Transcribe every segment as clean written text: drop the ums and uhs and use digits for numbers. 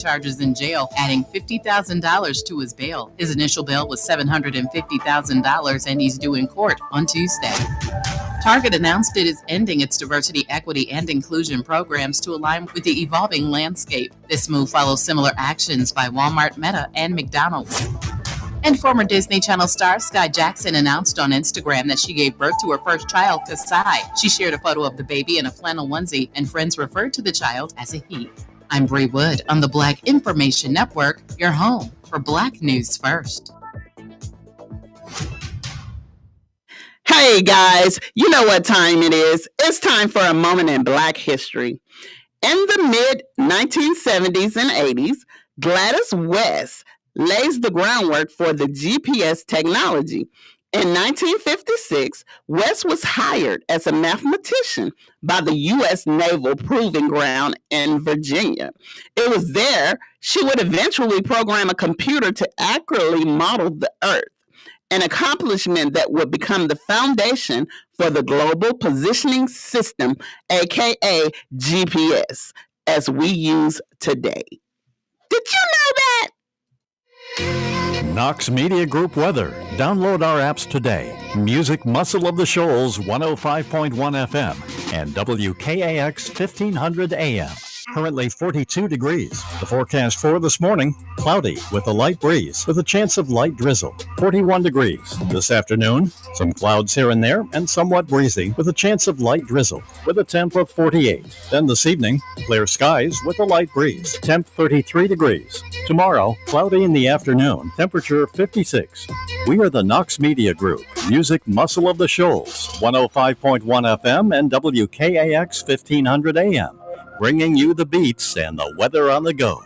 charges in jail, adding $50,000 to his bail. His initial bail was $750,000, and he's due in court on Tuesday. Target announced it is ending its diversity, equity, and inclusion programs to align with the evolving landscape. This move follows similar actions by Walmart, Meta, and McDonald's. And former Disney Channel star Sky Jackson announced on Instagram that she gave birth to her first child, Kasai. She shared a photo of the baby in a flannel onesie, and friends referred to the child as a he. I'm Bree Wood on the Black Information Network, your home for Black News First. Hey guys, you know what time it is. It's time for a moment in Black history. In the mid-1970s and 80s, Gladys West lays the groundwork for the GPS technology. In 1956, West was hired as a mathematician by the U.S. Naval Proving Ground in Virginia. It was there she would eventually program a computer to accurately model the Earth, an accomplishment that would become the foundation for the Global Positioning System, aka GPS, as we use today. Did you know that? Knox Media Group weather. Download our apps today. Music Muscle of the Shoals 105.1 FM and WKAX 1500 AM. Currently 42 degrees. The forecast for this morning, cloudy with a light breeze with a chance of light drizzle. 41 degrees. This afternoon, some clouds here and there and somewhat breezy with a chance of light drizzle with a temp of 48. Then this evening, clear skies with a light breeze. Temp 33 degrees. Tomorrow, cloudy in the afternoon. Temperature 56. We are the Knox Media Group. Music Muscle of the Shoals 105.1 FM and WKAX 1500 AM. Bringing you the beats and the weather on the go.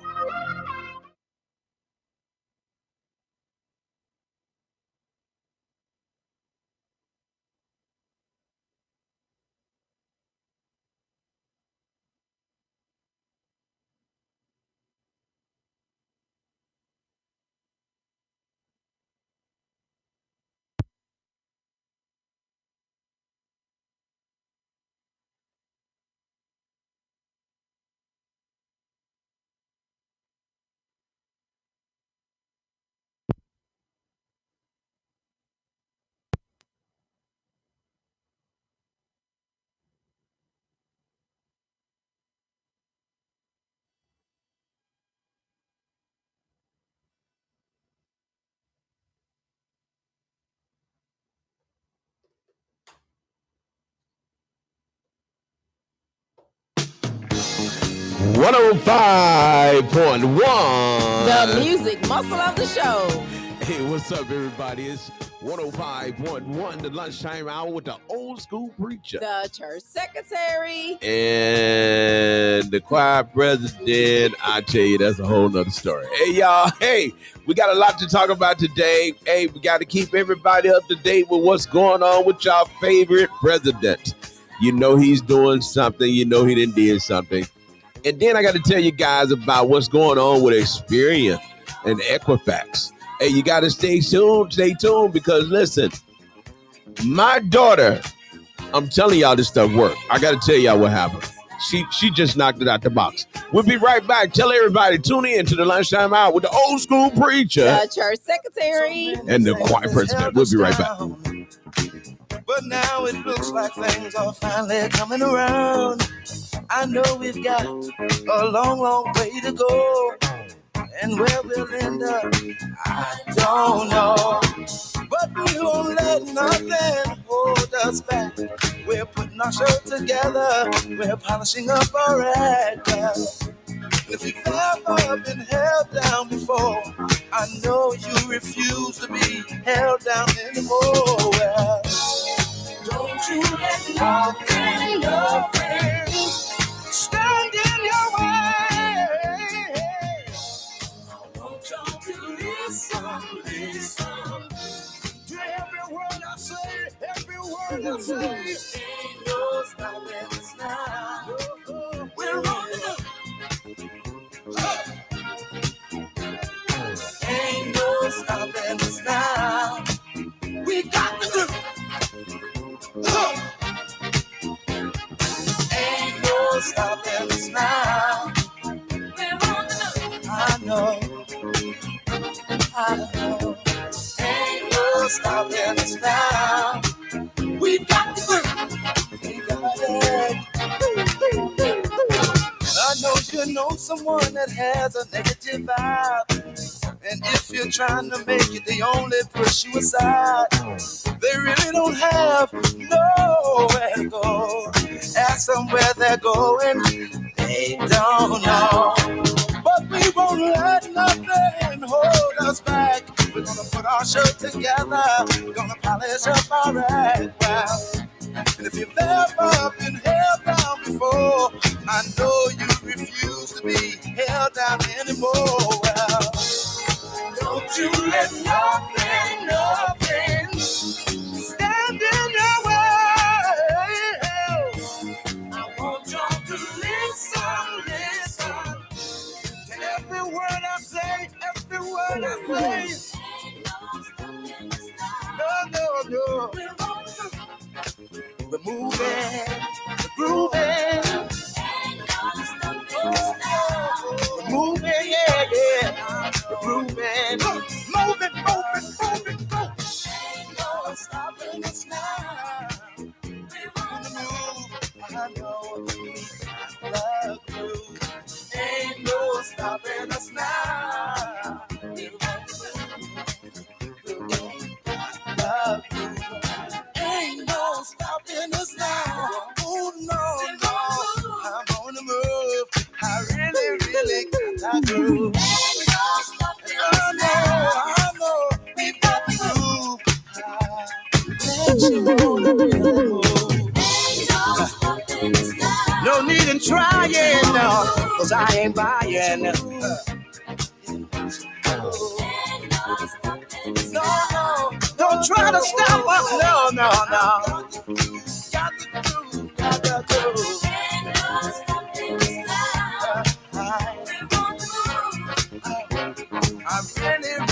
The music muscle of the show. Hey, what's up, everybody? It's 105.1, the lunchtime hour with the old school preacher, the church secretary, and the choir president. I tell you, that's a whole nother story. Hey, y'all. Hey, we got a lot to talk about today. Hey, we got to keep everybody up to date with what's going on with y'all favorite president. You know he's doing something. You know he did something. And then I got to tell you guys about what's going on with Experian and Equifax. Hey, you got to stay tuned because listen, my daughter, I'm telling y'all this stuff worked. I got to tell y'all what happened. She just knocked it out the box. We'll be right back. Tell everybody, tune in to the lunchtime hour with the old school preacher, the church secretary, and the choir president. We'll be right back. But now it looks like things are finally coming around. I know we've got a long, long way to go. And where we'll end up, I don't know. But we won't let nothing hold us back. We're putting our show together. We're polishing up our act. If you've ever been held down before, I know you refuse to be held down anymore. Well, don't you let nothing stand in your way. I want y'all to listen to every word I say, Ain't no stopping us now. We're rolling up. Ain't no stopping us now. We got to do. Ain't no stopping us now. We're on the move. I know, I know. Ain't no stopping us now. We've got to do. We got it. I know you know someone that has a negative vibe. And if you're trying to make it, they only push you aside. They really don't have nowhere to go. Ask them where they're going, they don't know. But we won't let nothing hold us back. We're gonna put our show together. We're gonna polish up our act well. And if you've ever been held down before, I know you refuse to be held down anymore. Well, don't you let nothing stand in your way. I want y'all to listen to every word I say, every word I say. No. We're moving, we're grooving. We're moving, yeah. We're grooving. Moving, go. Ain't no stopping us now. We're on the move. I know we got the groove. Ain't no stopping us now. We're on the move. Ain't no stopping us now. Oh no, I'm on the move. I really got that groove. Ain't no stopping us now. I know, we've got the groove. Let you on the move. Ain't no stopping us now. No need in trying, no, 'cause I ain't buying. No, don't try to stop us. No. Got the groove. Ain't no stopping us now. I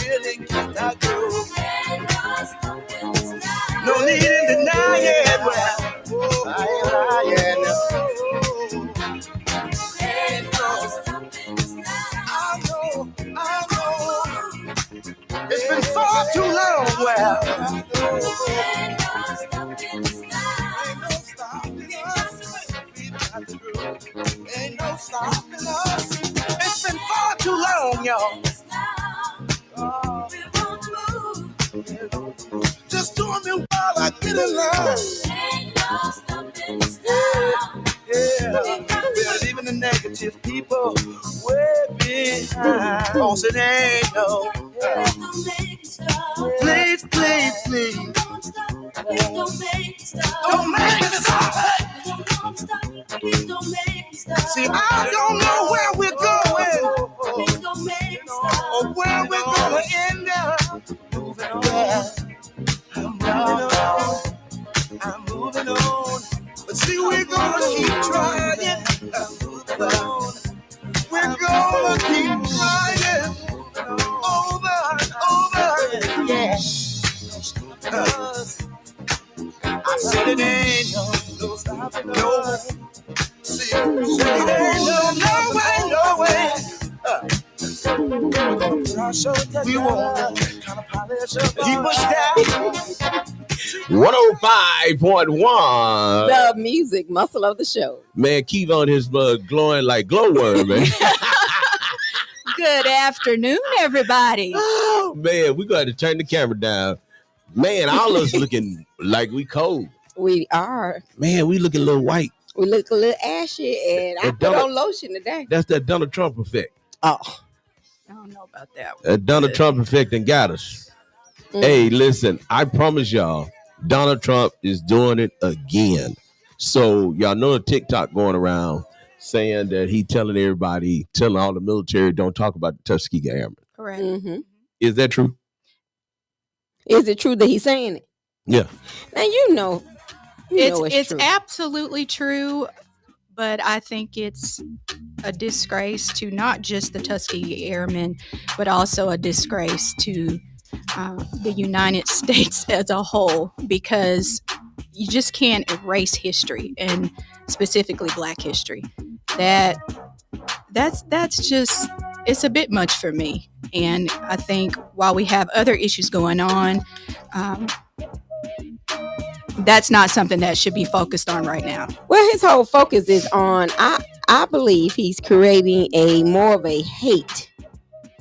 really got that groove. Ain't no stopping us now. No need in denying. Well, I ain't lying. Ain't no stopping us now. I know. It's been far too long. Well, ain't no stopping us now. Ain't no stopping us. We've got the groove. Ain't no stopping us. It's been far too long, y'all. Oh. Just doing me while I get in line. Ain't no stopping us now. Yeah. We're leaving the negative people way behind. 'Cause it ain't no. Please. Don't stop. Please don't make me stop. Don't make me stop. Don't stop. Please don't make me stop. See, I don't know where we're going. Please don't make me stop. Or where we're gonna end up. Moving on. I'm moving on. But see, we're gonna keep trying. Moving on. We're gonna keep trying. Over and over. Yeah. I said it ain't no stopping. No. See, it ain't no way. We're gonna put our show together. We won't kind of polish up. Keep us down. 105.1. The music muscle of the show. Man, keep on his glowing like glowworm, man. Good afternoon, everybody. Oh, man, we got to turn the camera down. Man, all of us looking like we cold. We are. Man, we looking a little white. We look a little ashy, and I put on lotion today. That's that Donald Trump effect. Oh, I don't know about that one. That Donald Trump effect and got us. Hey, listen, I promise y'all, Donald Trump is doing it again. So y'all know the TikTok going around saying that he telling everybody, telling all the military, don't talk about the Tuskegee Airmen. Correct. Mm-hmm. Is that true? Is it true that he's saying it? Yeah. Now you know It's true. absolutely true, but I think it's a disgrace to not just the Tuskegee Airmen, but also a disgrace to the United States as a whole, because you just can't erase history, and specifically Black history. That's just it's a bit much for me. And I think while we have other issues going on, that's not something that should be focused on right now. Well, his whole focus is on, I believe he's creating a more of a hate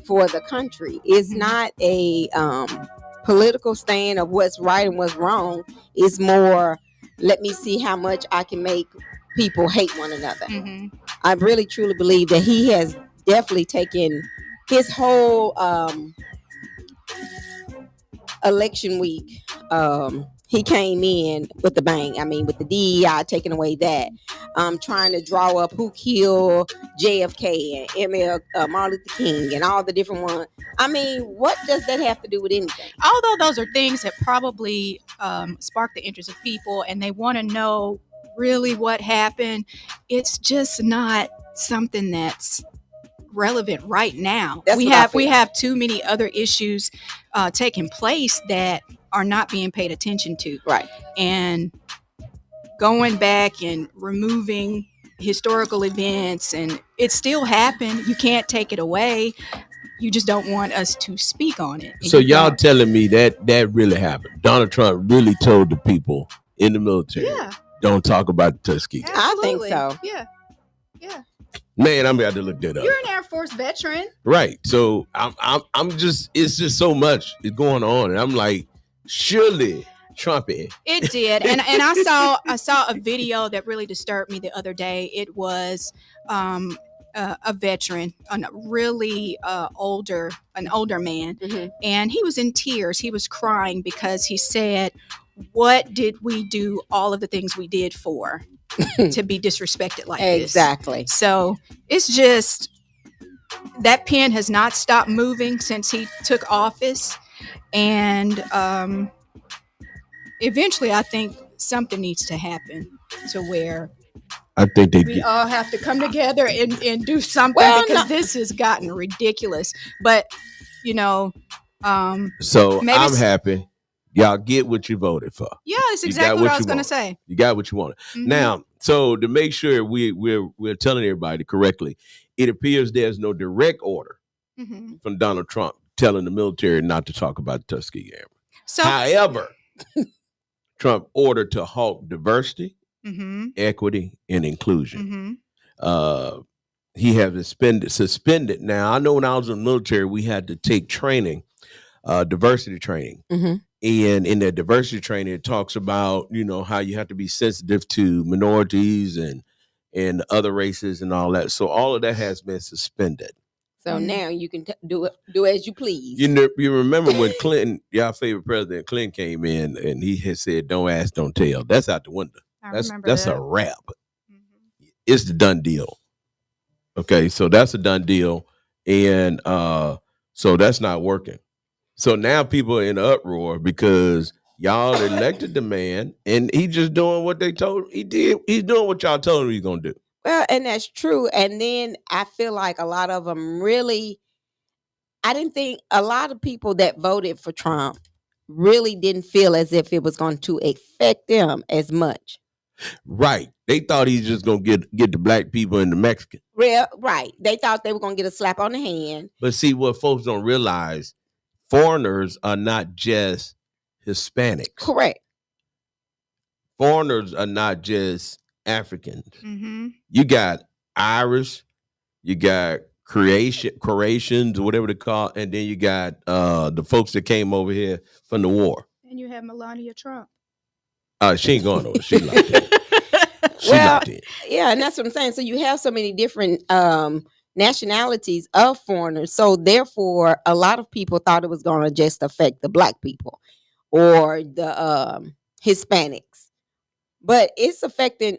for the country. It's not a political stand of what's right and what's wrong. It's more, let me see how much I can make people hate one another. I really truly believe that he has definitely taken his whole election week. He came in with the bang. I mean, with the DEI taking away that, trying to draw up who killed JFK and Martin Luther King and all the different ones. I mean, what does that have to do with anything? Although those are things that probably spark the interest of people, and they want to know really what happened, it's just not something that's relevant right now. That's we what I have feel. we have too many other issues taking place that are not being paid attention to. Right. And going back and removing historical events, and it still happened. You can't take it away. You just don't want us to speak on it. So y'all telling me that really happened? Donald Trump really told the people in the military, Yeah. don't talk about the Tuskegee. I think Absolutely. so. Yeah. Man, I'm about to look that up. You're an Air Force veteran. Right. So I'm just, it's just so much is going on, and I'm like, surely Trumpy. It did, and I saw a video that really disturbed me the other day. It was a veteran, an really older man, and he was in tears. He was crying because he said, "What did we do? All of the things we did for to be disrespected like this?" Exactly. So it's just that pen has not stopped moving since he took office, and eventually, I think something needs to happen to where I think they we did. all have to come together and do something, Well, because no. this has gotten ridiculous. But so So maybe I'm happy. Y'all get what you voted for. yeah, that's You got exactly what what I you was going to want. say. You got what you wanted. Mhm. Now, so to make sure we're telling everybody correctly, it appears there's no direct order Mhm. from Donald Trump telling the military not to talk about the Tuskegee Airmen. So However, Trump ordered to halt diversity, mhm, equity, and inclusion. mhm. He has suspended. Now, I know when I was in the military, we had to take training, diversity training. Mhm. And in that diversity training, it talks about, how you have to be sensitive to minorities and other races and all that. So all of that has been suspended. So Mhm. now you can do as you please. You remember when Clinton, y'all favorite president Clinton, came in and he had said, "Don't ask, don't tell." That's out the window. I That's remember that's that. a wrap. Mhm. It's the done deal. Okay, so that's a done deal, and so that's not working. So now people are in uproar because y'all elected the man, and he just doing what they told he did. He's doing what y'all told him he's gonna do. Well, and that's true. And then I feel like a lot of them really, I didn't think a lot of people that voted for Trump really didn't feel as if it was going to affect them as much. Right? They thought he's just gonna get the black people and the Mexican. Right. They thought they were going to get a slap on the hand. But see, what folks don't realize, foreigners are not just Hispanics. Correct. Foreigners are not just Africans. Mhm. You got Irish, you got Croatians, or whatever they call, and then you got the folks that came over here from the war. And you have Melania Trump. She ain't going over. She locked in. She Well, locked in. Yeah, and that's what I'm saying. So you have so many different nationalities of foreigners. So therefore, a lot of people thought it was going to just affect the black people or the Hispanics. But it's affecting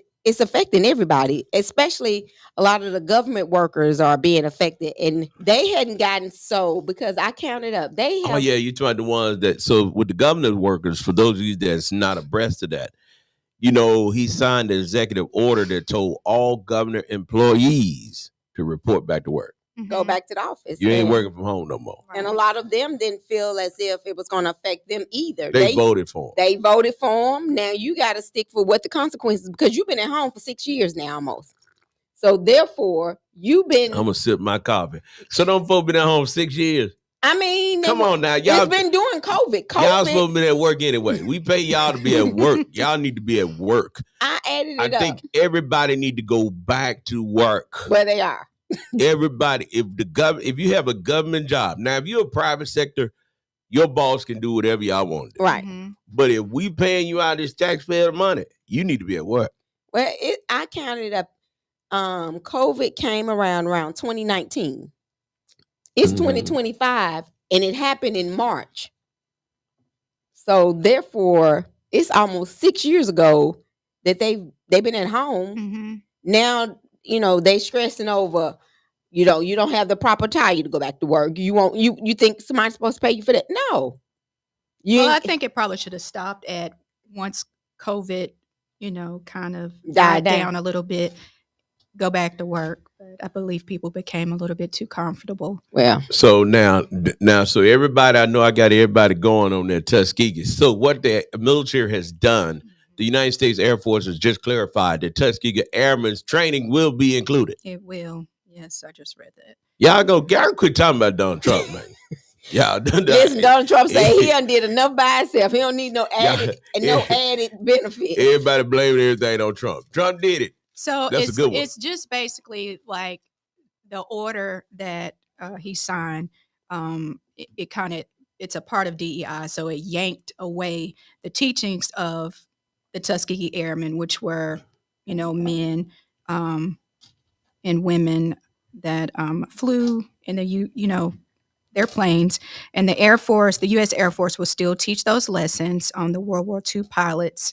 everybody, especially a lot of the government workers are being affected, and they hadn't gotten because I counted up. They have Oh yeah, you talking about the ones that. So with the government workers, for those of you that's not abreast of that, he signed an executive order that told all government employees to report back to work. go Mhm. back to the office. You ain't and, working from home no more. and a lot of them didn't feel as if it was going to affect them either. They voted for him. They voted for him. Now you got to stick for what the consequences, because you've been at home for 6 years now almost. So therefore, you've been. I'm gonna sip my coffee. So them folks been at home 6 years. I mean, Come on now, y'all. It's been during COVID. Y'all supposed to be at work anyway. We pay y'all to be at work. Y'all need to be at work. I added I it up. think everybody need to go back to work. Where they are. Everybody, if you have a government job, now if you're a private sector, your boss can do whatever y'all want to do. Right. But if we paying you out this taxpayer money, you need to be at work. Well, I counted up. COVID came around 2019. It's 2025, and it happened in March. So therefore, it's almost 6 years ago that they've been at home. Now, they stressing over. You don't have the proper tire to go back to work. You think somebody's supposed to pay you for that? No. Well, I think it probably should have stopped at once COVID, kind of died down a little bit. Go back to work. But I believe people became a little bit too comfortable. Well, so now, so everybody, I know I got everybody going on their Tuskegee. So what the military has done, the United States Air Force has just clarified that Tuskegee Airmen's training will be included. It will. Yes, I just read that. Y'all quit talking about Donald Trump, man. Y'all done. Listen, Donald Trump said he undid enough by himself. He don't need no added benefit. Everybody blaming everything on Trump. Trump did it. So That's a good one. It's just basically like the order that he signed. It's a part of DEI. So it yanked away the teachings of the Tuskegee Airmen, which were, men and women that flew in their planes, and the Air Force, the U.S. Air Force, will still teach those lessons on the World War II pilots,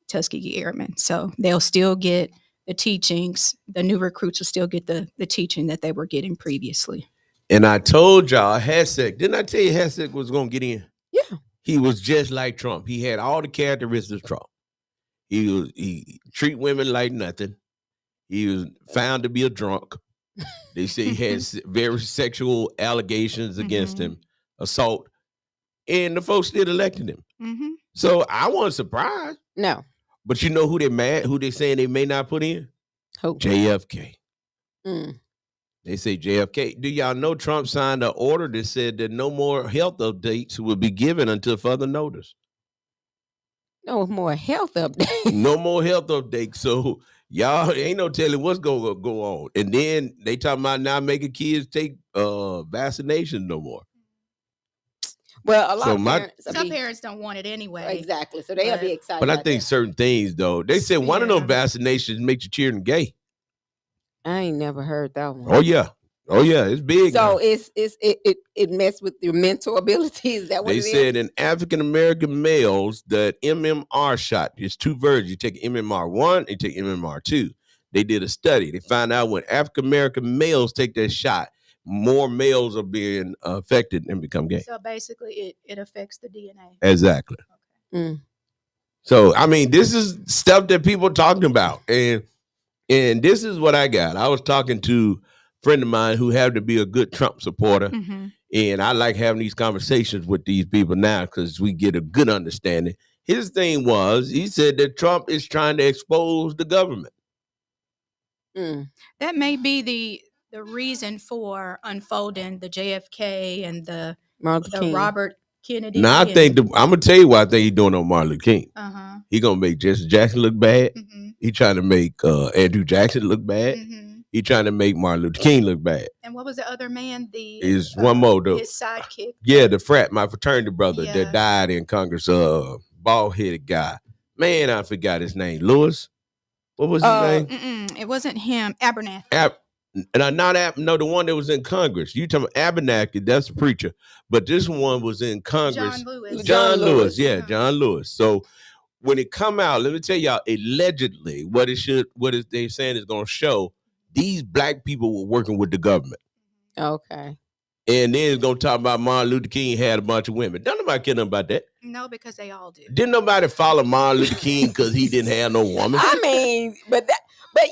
Tuskegee Airmen. So they'll still get the teachings. The new recruits will still get the teaching that they were getting previously. And I told y'all, Hasek, didn't I tell you Hasek was going to get in? Yeah. He was just like Trump. He had all the characteristics of Trump. He treat women like nothing. He was found to be a drunk. They say he had very sexual allegations against him, assault, and the folks still elected him. So I wasn't surprised. No. But you know who they're mad? Who they saying they may not put in? Who? JFK. They say JFK. Do y'all know Trump signed an order that said that no more health updates will be given until further notice? No more health updates. No more health updates. So y'all ain't no telling what's going to go on. And then they talking about not making kids take vaccination no more. Well, a lot of parents. Some parents don't want it anyway. Exactly. So they'll be excited. But I think certain things, though, they said one of those vaccinations makes your children gay. I ain't never heard that one. Oh yeah, it's big. So it messed with your mental abilities. Is that what they said? In African American males, the MMR shot, there's two versions. You take MMR1 and you take MMR2. They did a study. They found out when African American males take that shot, more males are being affected and become gay. So basically, it affects the DNA. Exactly. Okay. So I mean, this is stuff that people are talking about, and this is what I got. I was talking to a friend of mine who happened to be a good Trump supporter, and I like having these conversations with these people now because we get a good understanding. His thing was, he said that Trump is trying to expose the government. That may be the reason for unfolding the JFK and the Robert Kennedy. Now, I'm going to tell you what I think he's doing on Martin Luther King. He's going to make Jesse Jackson look bad. He's trying to make Andrew Jackson look bad. He's trying to make Martin Luther King look bad. And what was the other man? Is one more, though. His sidekick. Yeah, the frat, my fraternity brother that died in Congress, bald-headed guy. Man, I forgot his name. Lewis? What was his name? It wasn't him. Abernathy. The one that was in Congress. You talking about Abernathy, that's a preacher. But this one was in Congress. John Lewis. Yeah, John Lewis. So when it come out, let me tell y'all, allegedly, what they're saying is going to show, these black people were working with the government. Okay. And then it's going to talk about Martin Luther King had a bunch of women. Don't nobody care nothing about that. No, because they all do. Didn't nobody follow Martin Luther King because he didn't have no woman? I mean, but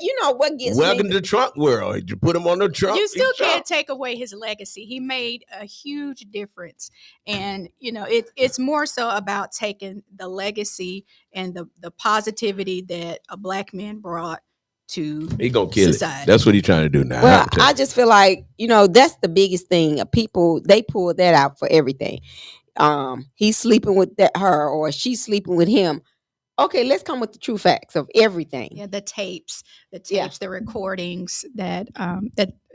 you know what gets Welcome to the Trump world. You put him on the Trump. You still can't take away his legacy. He made a huge difference. And, it's more so about taking the legacy and the positivity that a black man brought to He gonna kill society. it. That's what he's trying to do now. Well, I just feel like, that's the biggest thing. People, they pull that out for everything. He's sleeping with her, or she's sleeping with him. Okay, let's come with the true facts of everything. Yeah, the tapes, Yeah. the recordings that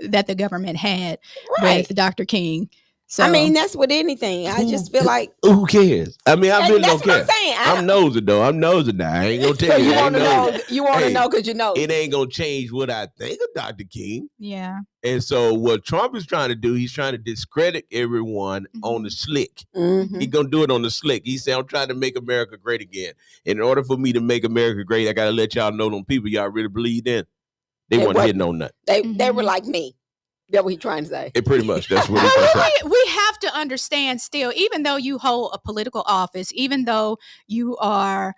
that the government had Right. with Dr. King. So I mean, that's with anything. I just feel like who cares? I mean, I really that's don't what care. I'm saying. I'm nosy though. I'm nosy now. I ain't gonna So tell you. you I want to ain't know? nosy. You want to Hey, know because you know. It ain't gonna change what I think of Dr. King. yeah, And so what Trump is trying to do, he's trying to discredit everyone on the slick. Mhm. He gonna do it on the slick. He said, I'm trying to make America great again. In order for me to make America great, I gotta let y'all know them people y'all really believe in. They They weren't what? hitting on nothing. They were like me. That's what he's trying to say. It pretty much that's what he's trying to say. we have to understand still, even though you hold a political office, even though you are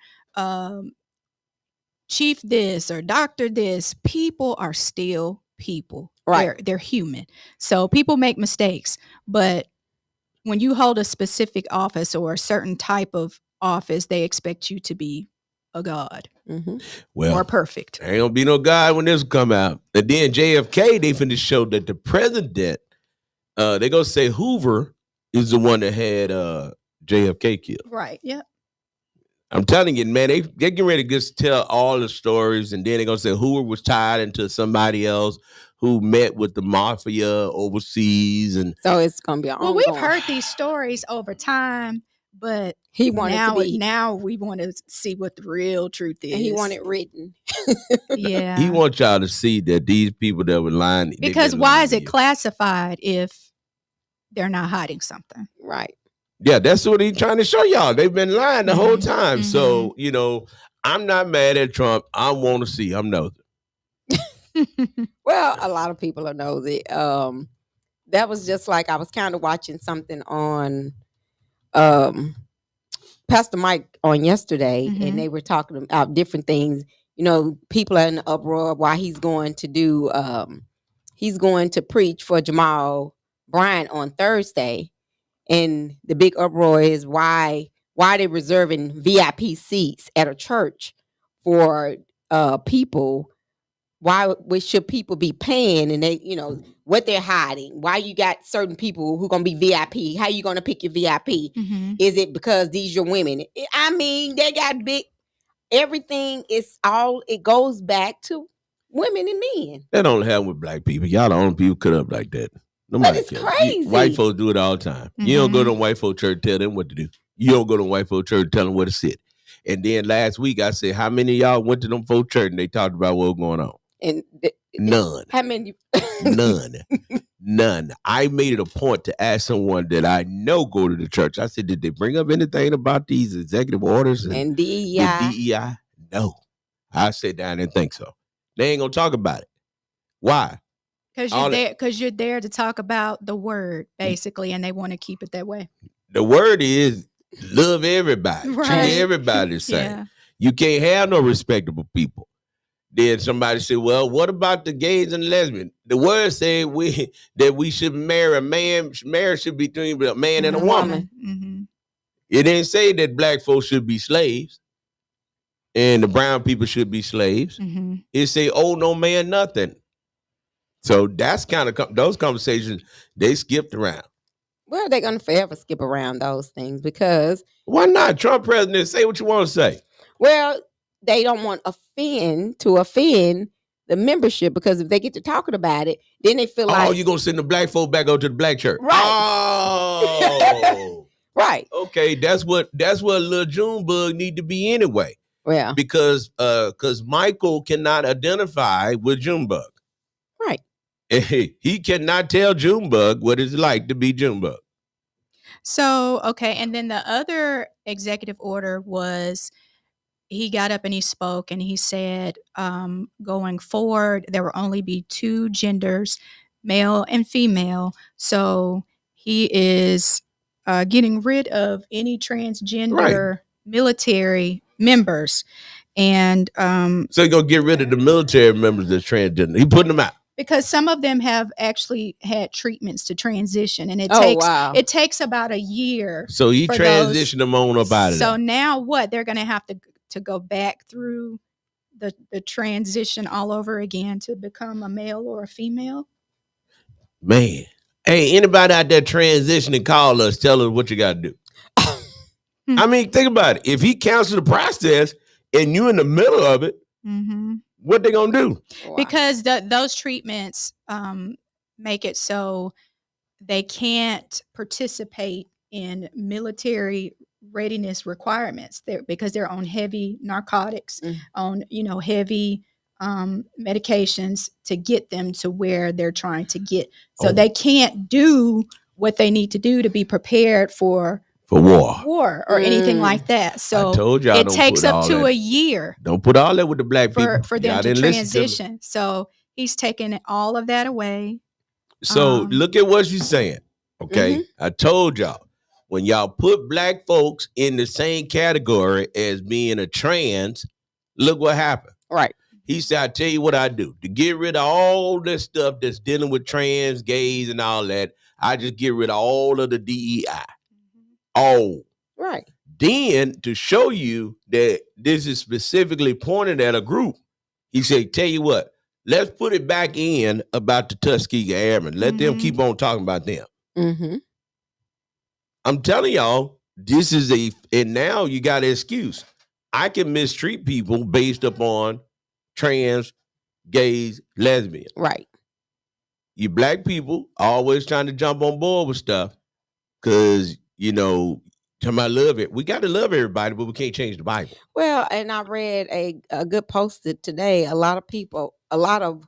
chief this or doctor this, people are still people. Right. They're human. So people make mistakes, but when you hold a specific office or a certain type of office, they expect you to be a god Mhm. Well, or perfect. there ain't gonna be no God when this come out. And then JFK, they finna show that the president, they gonna say Hoover is the one that had JFK killed. Right. Yeah. I'm telling you, man, they getting ready to just tell all the stories, and then they're gonna say Hoover was tied into somebody else who met with the mafia overseas, and So it's gonna be Well, ongoing. we've heard these stories over time, but He wanted now, to be. now we want to see what the real truth is. And he wanted written. yeah. he wants y'all to see that these people that were lying. they've Because been why lying is to it you. classified if they're not hiding something? Right. Yeah, that's what he's trying to show y'all. They've been lying the whole Mhm, time. So, I'm not mad at Trump. I want to see. I'm nosy. Well, a lot of people are nosy. That was just like I was kind of watching something on Pastor Mike on yesterday, Mhm. and they were talking about different things. People are in the uproar why he's going to do he's going to preach for Jamal Bryant on Thursday. And the big uproar is why they reserving VIP seats at a church for people. Why should people be paying, and they what they're hiding? Why you got certain people who gonna be VIP? How you gonna pick your VIP? Mhm. Is it because these are women? I mean, they got big. Everything is all. It goes back to women and men. That don't happen with black people. Y'all the only people cut up like that. Nobody it's cares. crazy. White folks do it all the time. You don't go to a white folk church, tell them what to do. You don't go to a white folk church, tell them where to sit. And then last week I said, how many of y'all went to them folk church and they talked about what was going on? And None. how many? None. I made it a point to ask someone that I know go to the church. I said, did they bring up anything about these executive orders And the DEI. DEI? No. I said, I didn't think so. They ain't gonna talk about it. Why? Because you're there to talk about the word, basically, and they want to keep it that way. The word is love everybody. Right. Treat everybody the same. Yeah. You can't have no respectable people. Then somebody said, well, what about the gays and lesbians? The word said that we should marry a man. Marriage should be between a man and a woman. Mm-hmm. It didn't say that black folks should be slaves and the brown people should be slaves. Mm-hmm. It say, oh, no man, nothing. So that's kind of those conversations they skipped around. Well, they're gonna forever skip around those things because Why not? Trump president, say what you want to say. well, they don't want offend the membership, because if they get to talking about it, then they feel Oh, like you gonna send the black folk back over to the black church? Right. Oh, right. okay. That's what little Junebug need to be anyway, Well, because Michael cannot identify with Junebug. right. He cannot tell Junebug what it's like to be Junebug. So, okay. And then the other executive order was he got up and he spoke and he said, going forward, there will only be two genders, male and female. So he is getting rid of any transgender military members. And So you're gonna get rid of the military members that's transgender. He putting them out. because some of them have actually had treatments to transition, and it Wow. takes about a year. So he For transitioned them on up out of So there. now what? They're going to have to go back through the transition all over again to become a male or a female. Man. Hey, anybody out there transitioning, call us. Tell us what you got to do. I mean, think about it. If he cancels the process and you in the middle of it, what they going to do? Because those treatments make it so they can't participate in military readiness requirements because they're on heavy narcotics, on heavy medications to get them to where they're trying to get. So they can't do what they need to do to be prepared for war or anything like that. So I told y'all it takes up to a year. Don't put all that with the black people for them to transition. So he's taking all of that away. So look at what she's saying. Okay. I told y'all, when y'all put black folks in the same category as being a trans, look what happened. Right. He said, I tell you what I do. To get rid of all this stuff that's dealing with trans, gays, and all that, I just get rid of all of the DEI. Oh. Right. Then to show you that this is specifically pointed at a group, he said, tell you what, let's put it back in about the Tuskegee Airmen. Let them keep on talking about them. I'm telling y'all, this is and now you got an excuse. I can mistreat people based upon trans, gays, lesbians. Right. You black people always trying to jump on board with stuff because, talking about love it. We got to love everybody, but we can't change the Bible. Well, and I read a good post today. A lot of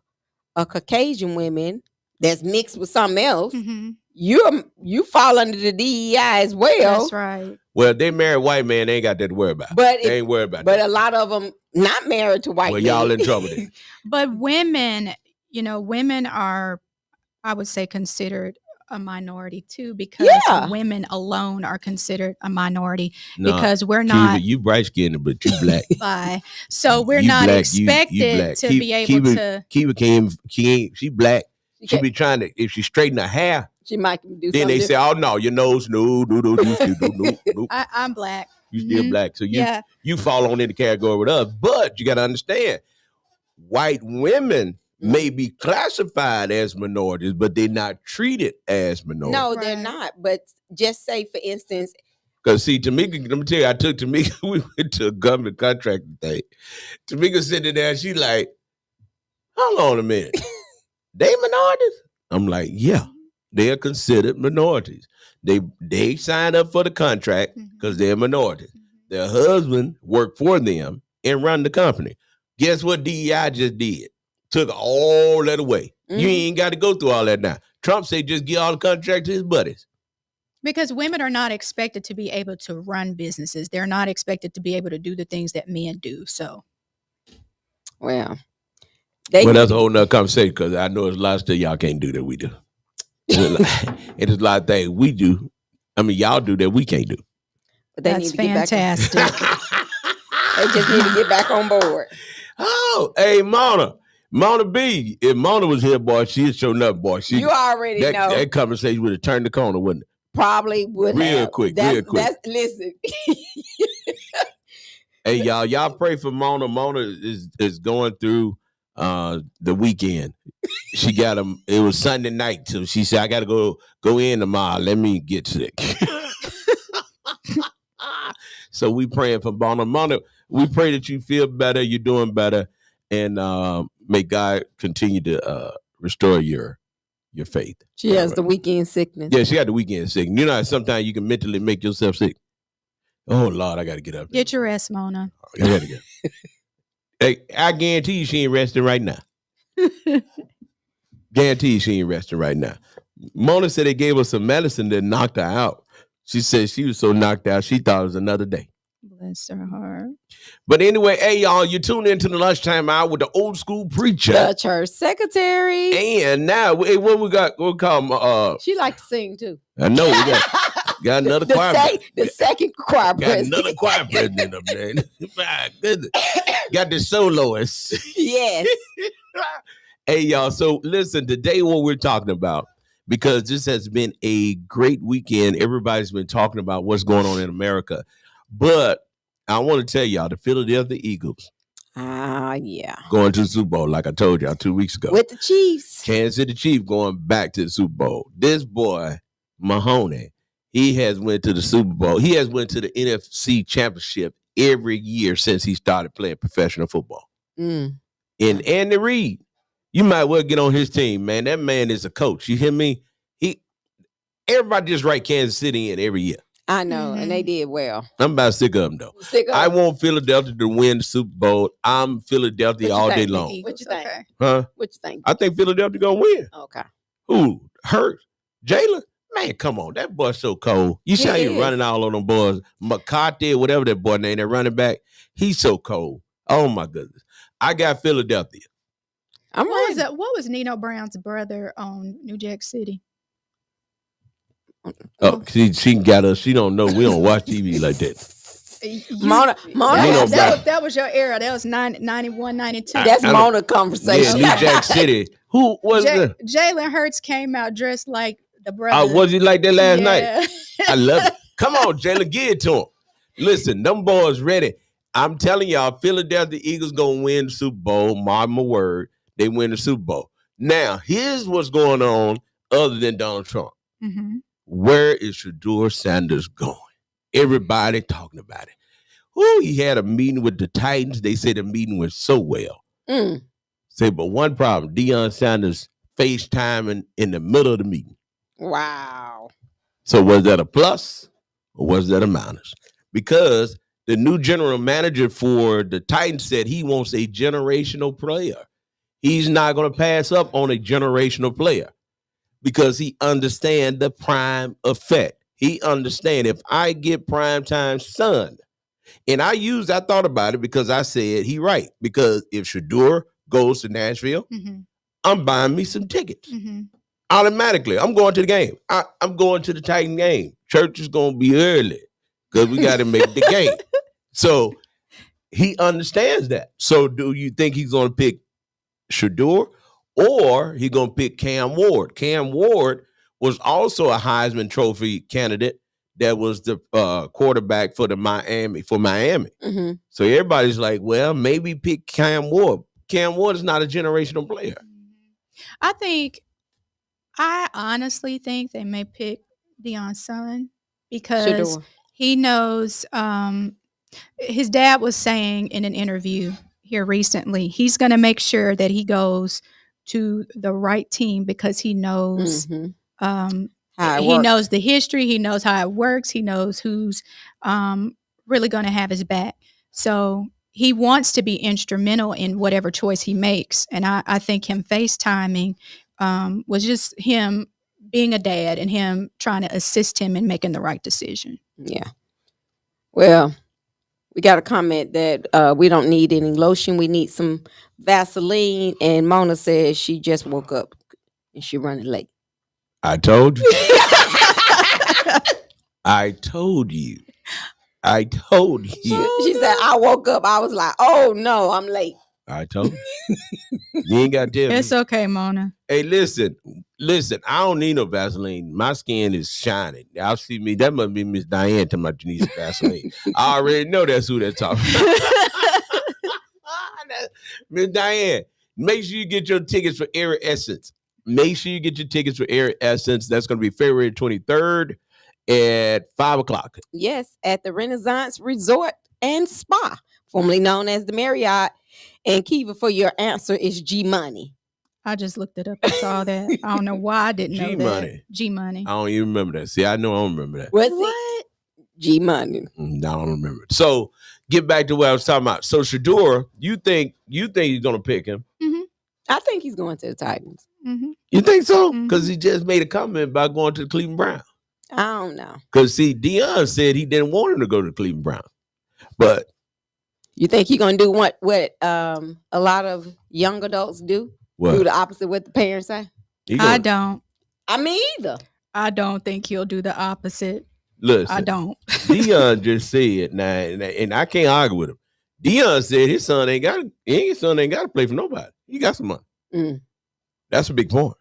Caucasian women that's mixed with something else. You fall under the DEI as well. That's right. Well, they married white man, they ain't got that to worry about. But they ain't worried about but that. a lot of them not married to white men. Y'all in trouble then. But women, women are, I would say, considered a minority too, because women alone are considered a minority because we're not. You bright skinned, but you black. Bye. So we're not black, expected to be able to. Kiva she black. She be trying to, if she straighten her hair, she might do then they say, oh no, your nose, no. I'm black. You still black. So you fall on in the category with us. But you got to understand, white women may be classified as minorities, but they're not treated as minorities. No, they're not. But just say, for instance, because see, Tamika, let me tell you, I took Tamika, we went to a government contract thing. Tamika sitting there, she like, hold on a minute. They minorities? I'm like, yeah, they are considered minorities. They signed up for the contract because they're minorities. Their husband worked for them and run the company. Guess what DEI just did? Took all that away. You ain't got to go through all that now. Trump said just give all the contract to his buddies. Because women are not expected to be able to run businesses. They're not expected to be able to do the things that men do. So, well, that's a whole nother conversation because I know there's a lot of stuff y'all can't do that we do. And there's a lot of things we do. I mean, y'all do that we can't do. But they that's need to fantastic. Get back they just need to get back on board. Oh, hey, Mona B. If Mona was here, boy, she'd show up, boy. You already know. That conversation would have turned the corner, wouldn't it? Probably would real have. Quick. Listen. Hey, y'all pray for Mona. Mona is going through the weekend. She got him. It was Sunday night, so she said, "I got to go in tomorrow. Let me get sick." So we praying for Mona. Mona, we pray that you feel better. You're doing better, and may God continue to restore your faith. She has the weekend sickness. Yeah, she got the weekend sickness. You know, sometimes you can mentally make yourself sick. Oh Lord, I got to get up. Get your rest, Mona. I got to get. Hey, I guarantee you she ain't resting right now. Guarantee you she ain't resting right now. Mona said they gave her some medicine that knocked her out. She said she was so knocked out, she thought it was another day. Bless her heart. But anyway, hey, y'all, you tune into the lunchtime hour with the old school preacher. The church secretary. And now, hey, what we got? We'll call she like to sing, too. I know. We got another choir. The second choir president. Got another choir president up there. My goodness. Got the soloist. Yes. Hey, y'all. So listen, today what we're talking about, because this has been a great weekend. Everybody's been talking about what's going on in America. But I want to tell y'all, the Philadelphia Eagles Yeah. Going to the Super Bowl, like I told y'all 2 weeks ago. With the Chiefs. Kansas City Chiefs going back to the Super Bowl. This boy, Mahoney, he has went to the Super Bowl. He has went to the NFC Championship every year since he started playing professional football. Mm. And Andy Reid, you might well get on his team, man. That man is a coach. You hear me? Everybody just write Kansas City in every year. I know, and they did well. I'm about sick of them, though. I want Philadelphia to win the Super Bowl. I'm Philadelphia all day long. What you think? Okay. Huh? What you think? I think Philadelphia going to win. Okay. Who? Hurt? Jalen? Man, come on. That boy's so cold. You see how He you is. running all on them boys. McCarthy, whatever that boy name, that running back. He's so cold. Oh, my goodness. I got Philadelphia. I'm What ready. was that? What was Nino Brown's brother on New Jack City? Oh, she got us. She don't know. We don't watch TV like that. Mona, That was your era. That was 91, 92. that's I don't- Mona Yeah, conversation. New Jack City. Who was that? Jalen Hurts came out dressed like the brother. Was he like that last night? Yeah. I love it. Come on, Jalen, give it to him. Listen, them boys ready. I'm telling y'all, Philadelphia Eagles gonna win the Super Bowl. Mark my word, they win the Super Bowl. Now, here's what's going on other than Donald Trump. Mhm. Where is Shedeur Sanders going? Everybody talking about it. Who he had a meeting with the Titans. They said the meeting went so well. Mm. Say, but one problem: Deion Sanders FaceTiming in the middle of the meeting. Wow. So was that a plus or was that a minus? Because the new general manager for the Titans said he wants a generational player. He's not going to pass up on a generational player because he understands the prime effect. He understands if I get prime time son, and I thought about it because I said he right. Because if Shedeur goes to Nashville, Mhm. I'm buying me some tickets. Mhm. Automatically, I'm going to the game. I'm going to the Titan game. Church is going to be early because we got to make the game. So he understands that. So do you think he's going to pick Shedeur or he going to pick Cam Ward? Cam Ward was also a Heisman Trophy candidate that was the quarterback for Miami. Mm-hmm. So everybody's like, well, maybe pick Cam Ward. Cam Ward is not a generational player. I honestly think they may pick Deion's son because Shedeur. he knows. His dad was saying in an interview here recently, he's going to make sure that he goes to the right team because he knows. Mhm. He How it works. knows the history. He knows how it works. He knows who's really going to have his back. So he wants to be instrumental in whatever choice he makes. And I think him FaceTiming was just him being a dad and him trying to assist him in making the right decision. Yeah. Well, we got a comment that we don't need any lotion. We need some Vaseline. And Mona says she just woke up and she running late. I told you. I told you. I told you. She said, I woke up. I was like, oh no, I'm late. I told you. You ain't got to tell me. It's okay, Mona. Hey, listen. I don't need no Vaseline. My skin is shining. Y'all see me. That must be Miss Diane talking about you need some Vaseline. I already know that's who they're talking about. Miss Diane, make sure you get your tickets for Air Essence. Make sure you get your tickets for Air Essence. That's going to be February 23rd at 5 o'clock. Yes, at the Renaissance Resort and Spa, formerly known as the Marriott. And Kiva, for your answer is G Money. I just looked it up and saw that. I don't know why I didn't know that. G-Money. G-Money. I don't even remember that. See, I know I don't remember that. What's What? it? G Money. I don't remember it. So get back to what I was talking about. So Shedeur, you think he's going to pick him? I think he's going to the Titans. Mm-hmm. You think so? Mhm. Because he just made a comment about going to the Cleveland Browns. I don't know. Because, see, Deion said he didn't want him to go to the Cleveland Browns. But You think he's going to do what a lot of young adults do? what? Do the opposite what the parents say? He gonna, I don't. I mean, either. I don't think he'll do the opposite. listen, I don't. Deion just said, now, and I can't argue with him. Deion said his son ain't got to play for nobody. He got some money. Mm. That's a big point.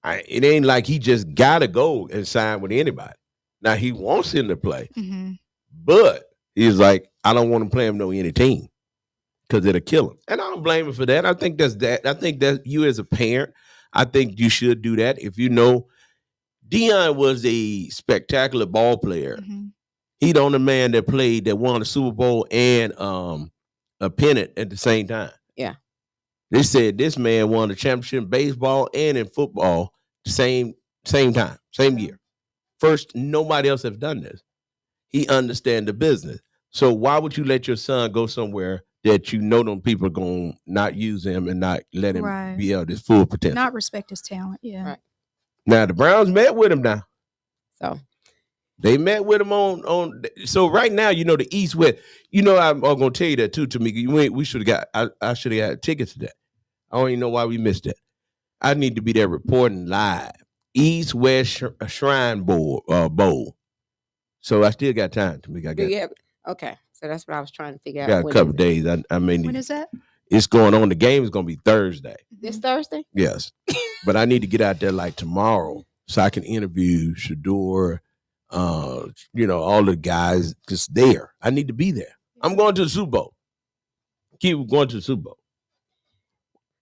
It ain't like he just got to go and sign with anybody. Now, he wants him to play, Mm-hmm. but he's like, I don't want to play him no any team. because it'll kill him. And I don't blame him for that. I think that's that. I think that you as a parent, I think you should do that. If you know Deion was a spectacular ball player. Mhm. He the only man that won a Super Bowl and a pennant at the same time. Yeah. They said this man won a championship in baseball and in football same time, same year. First, nobody else have done this. He understand the business. So why would you let your son go somewhere that you know them people are going to not use him and not let him Right. be able to his full potential? Not respect his talent. Yeah. Right. Now the Browns met with him now. So They met with him on. So right now, you know, the East West. You know, I'm going to tell you that too, Tamika. We should have got. I should have got tickets to that. I don't even know why we missed that. I need to be there reporting live. East West Shrine Bowl. So I still got time, Tamika. I do got, you have okay? So that's what I was trying to figure out. got a When couple is it? days. I mean, When is that? it's going on. The game is going to be Thursday. This Thursday? Yes, but I need to get out there like tomorrow so I can interview Shador. You know, all the guys just there. I need to be there. I'm going to the Super Bowl. Keep going to the Super Bowl.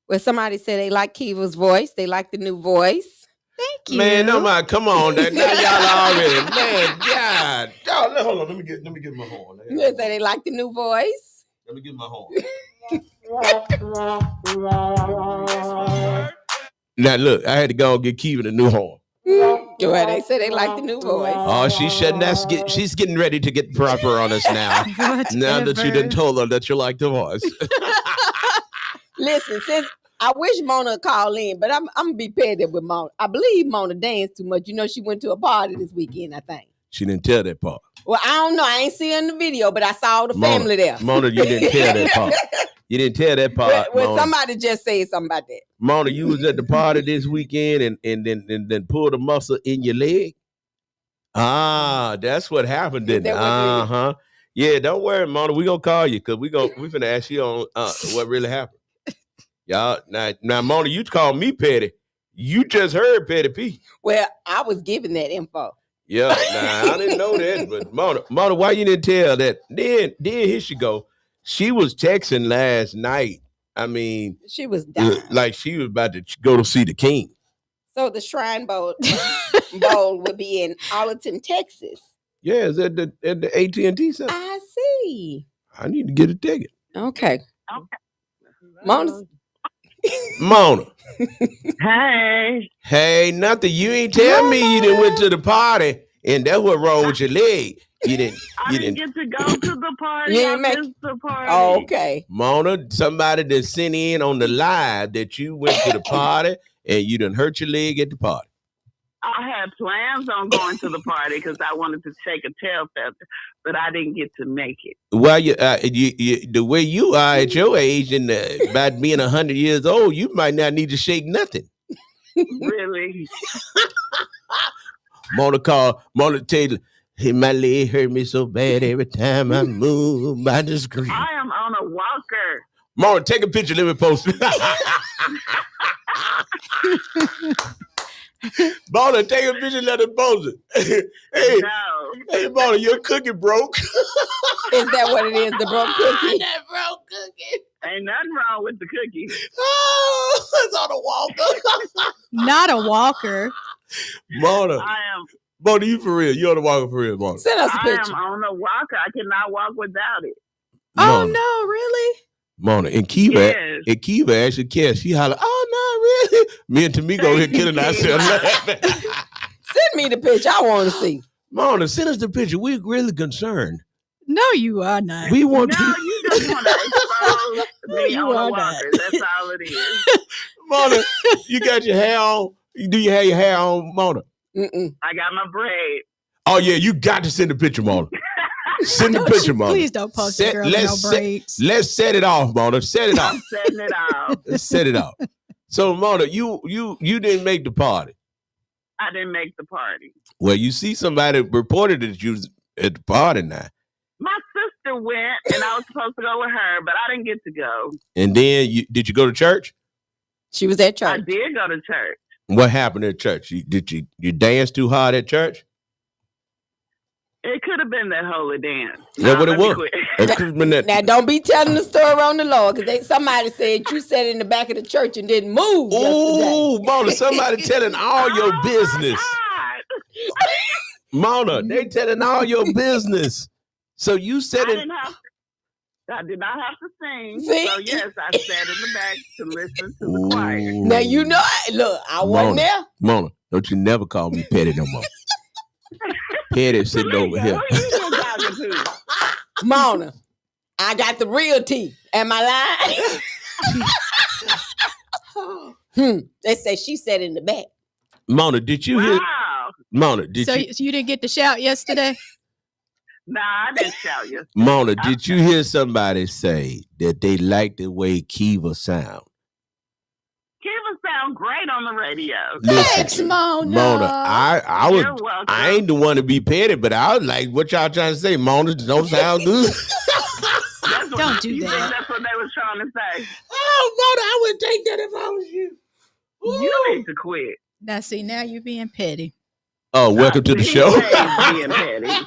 Well, somebody said they like Kiva's voice. They like the new voice. Thank you. Man, no man, come on. Now y'all already. Man, God. Oh, hold on. Let me get my horn. You said they like the new voice. Let me get my horn. Now look, I had to go and get Kiva the new horn. Well, they said they like the new voice. Oh, she shouldn't. She's getting ready to get proper on us now. Now that you done told her that you like the voice. Listen, since I wish Mona would call in, but I'm gonna be petty with Mona. I believe Mona danced too much. You know, she went to a party this weekend, I think. She didn't tell that part. Well, I don't know. I ain't see her in the video, but I saw the family there. Mona, you didn't tell that part. You didn't tell that part. Well, Mona. somebody just said something about that. Mona, you was at the party this weekend and then pulled a muscle in your leg. Ah, that's what happened, didn't it? That what it is? Uh-huh. Yeah, don't worry, Mona. We gonna call you because we finna ask you on what really happened. Y'all, now, Mona, you called me petty. You just heard Petty P. Well, I was given that info. Yeah, nah, I didn't know that, but Mona, why you didn't tell that? Then here she go. She was texting last night. I mean, She was dying. like she was about to go to see the king. So the Shrine Bowl would be in Arlington, Texas. Yeah, it's at the AT&T Center. I see. I need to get a ticket. Okay. Mona's Mona. Hey, Nothing. You ain't tell me you didn't went to the party and that's what wrong with your leg. You didn't. I didn't get to go to the party. You I ain't make- missed the party. Oh, okay. Mona, somebody that sent in on the live that you went to the party and you done hurt your leg at the party. I had plans on going to the party because I wanted to shake a tail feather, but I didn't get to make it. Well, you the way you are at your age and about being 100 years old, you might not need to shake nothing. Really? Mona Taylor, hey, my leg hurt me so bad every time I move. I just scream. I am on a walker. Mona, take a picture. Let me post it. Mona, take a picture. Let us post it. hey, No. hey, Mona, your cookie broke. Is that what it is? The broke cookie? That broke cookie. Ain't nothing wrong with the cookie. Oh, it's on a walker. Not a walker. Mona, I you for real? You on the walker for real, Mona? Send us a am picture. on a walker. I cannot walk without it. Oh Mona, no, really? Mona, and Kiva, Yes. actually cares. She holler, oh no, really? Me and Tamiko here killing ourselves laughing. Send me the picture. I want to see. Mona, send us the picture. We're really concerned. No, you are not. We want No, people. you just want to expose me You on are a not. walker. That's all it is. Mona, you got your hair on. Do you have your hair on, Mona? Mm-mm. I got my braid. Oh yeah, you got to send the picture, Mona. Send the Don't picture, you- Mona. Please don't post a girl with no let's braids. let's set it off, Mona. Set it off. I'm setting it off. Let's set it off. So, Mona, you didn't make the party. I didn't make the party. Well, you see somebody reported that you was at the party now. My sister went, and I was supposed to go with her, but I didn't get to go. And then did you go to church? She was at I church. did go to church. What happened at church? Did you dance too hard at church? It could could have been that holy dance. That's what it let me was. quit. It could have been that. Now don't be telling the story on the Lord, because somebody said you sat in the back of the church and didn't move yesterday. Oh, Mona, somebody telling all your Oh, business. my Mona, they telling all your business. So you God. said it. I did not have to sing. See? So yes, I sat in the back to listen to the choir. Now you know, look, I wasn't Mona. there. Mona, don't you never call me petty no more. Petty sitting over here. Who you been talking to? Mona, I got the real tea. Am I lying? They say she sat in the back. Mona, did you hear? Wow. Mona, did So you? you didn't get to shout yesterday? Nah, I didn't shout you. Mona, did you hear somebody say that they like the way Kiva sound? Kiva sound great on the radio. Thanks, Mona. Mona, I You're was welcome. I ain't the one to be petty, but I was like, what y'all trying to say? Mona don't sound good. That's what- Don't do you that. think that's what they was trying to say? Oh, Mona, I would take that if I was you. You need to quit. Now, see, now you're being petty. Oh, welcome to the He show. ain't being petty.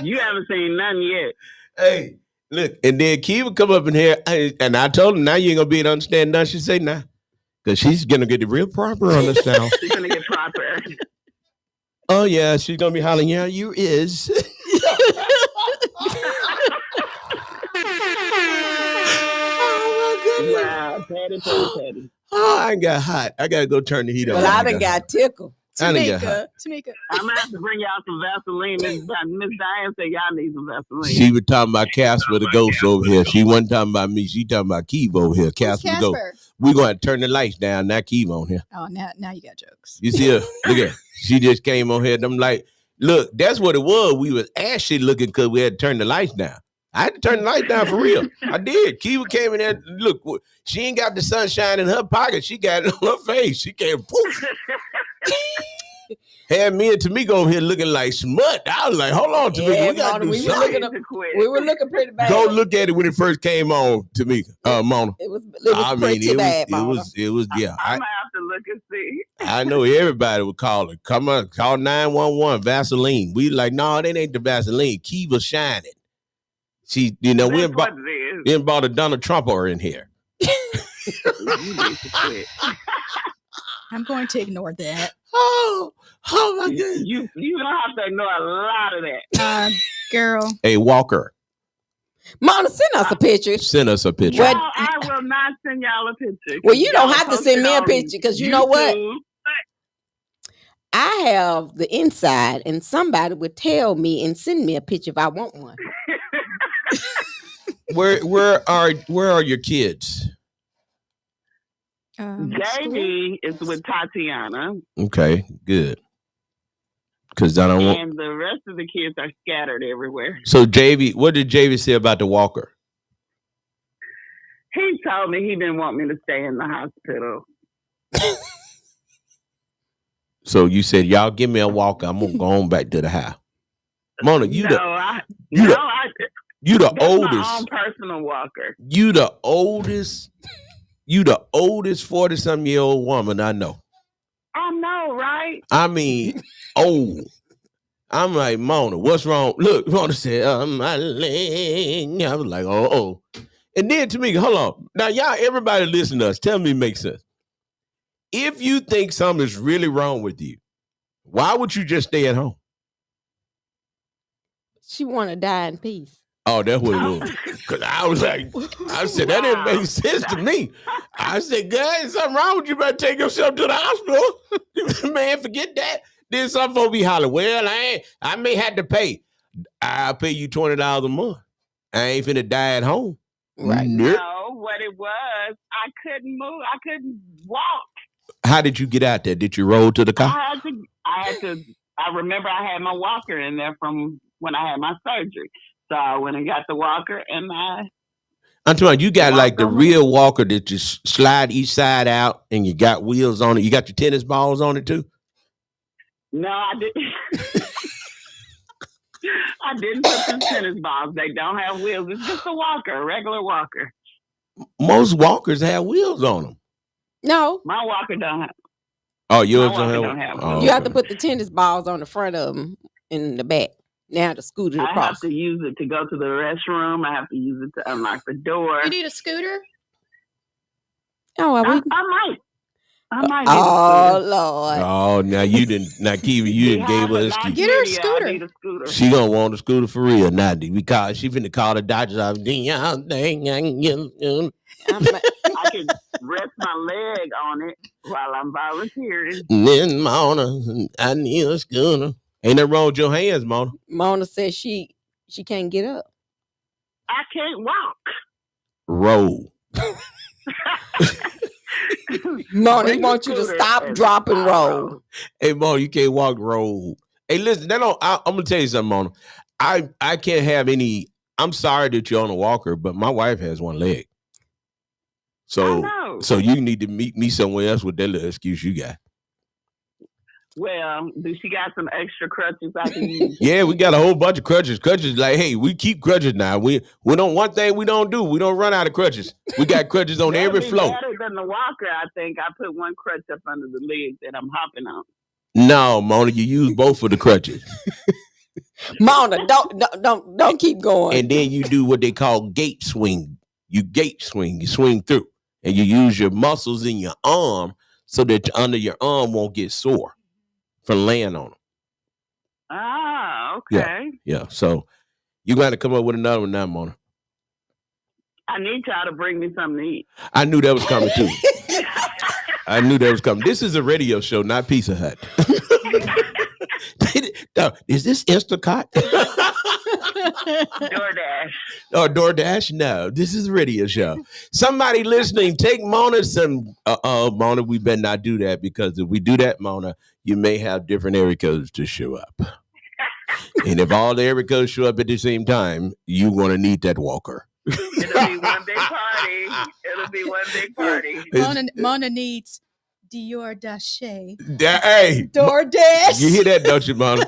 You haven't seen none yet. Hey, look, and then Kiva come up in here, and I told him, now you ain't gonna be able to understand nothing she say now. Because she's gonna get the real proper understand. She's gonna get proper. Oh yeah, she's gonna be hollering, yeah, you is. Oh my goodness. Wow, petty. Oh, I got hot. I gotta go turn the heat on. Well, I done got tickled. I done got hot. Tamika. I'm gonna have to bring y'all some Vaseline. Miss Diane said y'all need some Vaseline. She was talking about Casper the ghost over here. She wasn't talking about me. She talking about Kiva over here. Casper the ghost. We're gonna have to turn the lights down. Not Kiva on here. Oh, now you got jokes. You see her? Look at her. She just came on here. And I'm like, look, that's what it was. We was ashy looking because we had to turn the lights down. I had to turn the lights down for real. I did. Kiva came in there. Look, she ain't got the sunshine in her pocket. She got it on her face. She came poof. Had me and Tamika over here looking like smut. I was like, hold on, Tamika. Yeah, we got to Mona, do we were something. looking we were looking pretty bad. Go look at it when it first came on, Tamika. Mona. It was I mean, pretty bad, it Mona. was, yeah. I'm gonna have to look and see. I know everybody would call it. Come on, call 911, Vaseline. We like, no, that ain't the Vaseline. Kiva shining. She, we That's ain't what bought, it we ain't bought a Donald Trumper in here. is. You need to quit. I'm going to ignore that. Oh my goodness. You don't have to ignore a lot of that. Girl. Hey, Walker, Mona, send us a picture. send us a picture. What- No, I will not send y'all a picture. Well, you don't Y'all have to post send it me a on picture, because you know what? YouTube. I have the inside, and somebody would tell me and send me a picture if I want one. Where are your kids? School? JV is with Tatiana, Okay, good. Because I don't want. and the rest of the kids are scattered everywhere. So JV, what did JV say about the Walker? He told me he didn't want me to stay in the hospital. So you said, y'all give me a Walker. I'm gonna go on back to the house. Mona, you no, the I, you no, the- I, you the that's my oldest. own personal walker. You the oldest. You the oldest 40-something-year-old woman I know. I know, right? I mean, old. I'm like, Mona, what's wrong? Look, Mona said, my leg. I was like, oh. And then Tamika, hold on. Now, y'all, everybody listen to us. Tell me it makes sense. If you think something's really wrong with you, why would you just stay at home? She want to die in peace. Oh, that's what it was. Because I was like, I said, that didn't make sense to me. I said, guys, something wrong with you. Better take yourself to the hospital. Man, forget that. Then some folks be hollering, well, I may have to pay. I'll pay you $20 a month. I ain't finna die at home. Right. Nope. No, what it was, I couldn't move. I couldn't walk. How did you get out there? Did you roll to the car? I remember I had my walker in there from when I had my surgery. So I went and got the walker, and I'm talking about you got like the Walker. real walker that you slide each side out and you got wheels on it. You got your tennis balls on it too? no, I didn't. I didn't put the tennis balls. They don't have wheels. It's just a walker, a regular walker. Most walkers have wheels on them. No, My walker don't have. Oh, yours walker don't don't have have oh, wheels. you have to okay. put the tennis balls on the front of them in the back. Now the scooter I have across. to use it to go to the restroom. I have to use it to unlock the door. You need a scooter? Oh, are we? I might need Oh a scooter. Lord. Oh, now you didn't. Now Kiva, you didn't gave her an excuse. Get her a I scooter. need a scooter. She gonna want a scooter for real, not because she finna call the doctor's office. I can rest my leg on it while I'm volunteering. Then Mona, I need a scooter. Ain't nothing wrong with your hands, Mona. Mona says she can't get up. I can't walk. Roll. Mona, he Bring wants the you to scooter stop, and drop, and I'll roll. Hey, Mona, you can't walk, roll. Hey, listen, I'm gonna tell you something, Mona. I can't have any. I'm sorry that you're on a walker, but my wife has one leg. I know. So you need to meet me somewhere else with that little excuse you got. Well, do she got some extra crutches I can use? Yeah, we got a whole bunch of crutches. Crutches, like, hey, we keep crutches now. We don't one thing we don't do. We don't run out of crutches. We got crutches on That'd every be floor. better than the walker, I think. I put one crutch up under the leg that I'm hopping on. No, Mona, you use both of the crutches. Mona, don't keep going. And then you do what they call gate swing. You gate swing. You swing through. And you use your muscles in your arm so that under your arm won't get sore from laying on them. Ah, okay. Yeah. So you got to come up with another one now, Mona. I need y'all to bring me something to eat. I knew that was coming too. I knew that was coming. This is a radio show, not Pizza Hut. Is this Instacart? DoorDash. Or DoorDash? No, this is a radio show. Somebody listening, take Mona some. Mona, we better not do that, because if we do that, Mona, you may have different area codes to show up. And if all the area codes show up at the same time, you're going to need that walker. It'll be one big party. It'll be one big party. Mona needs Dior Dache. Hey, DoorDash. you hear that, don't you, Mona?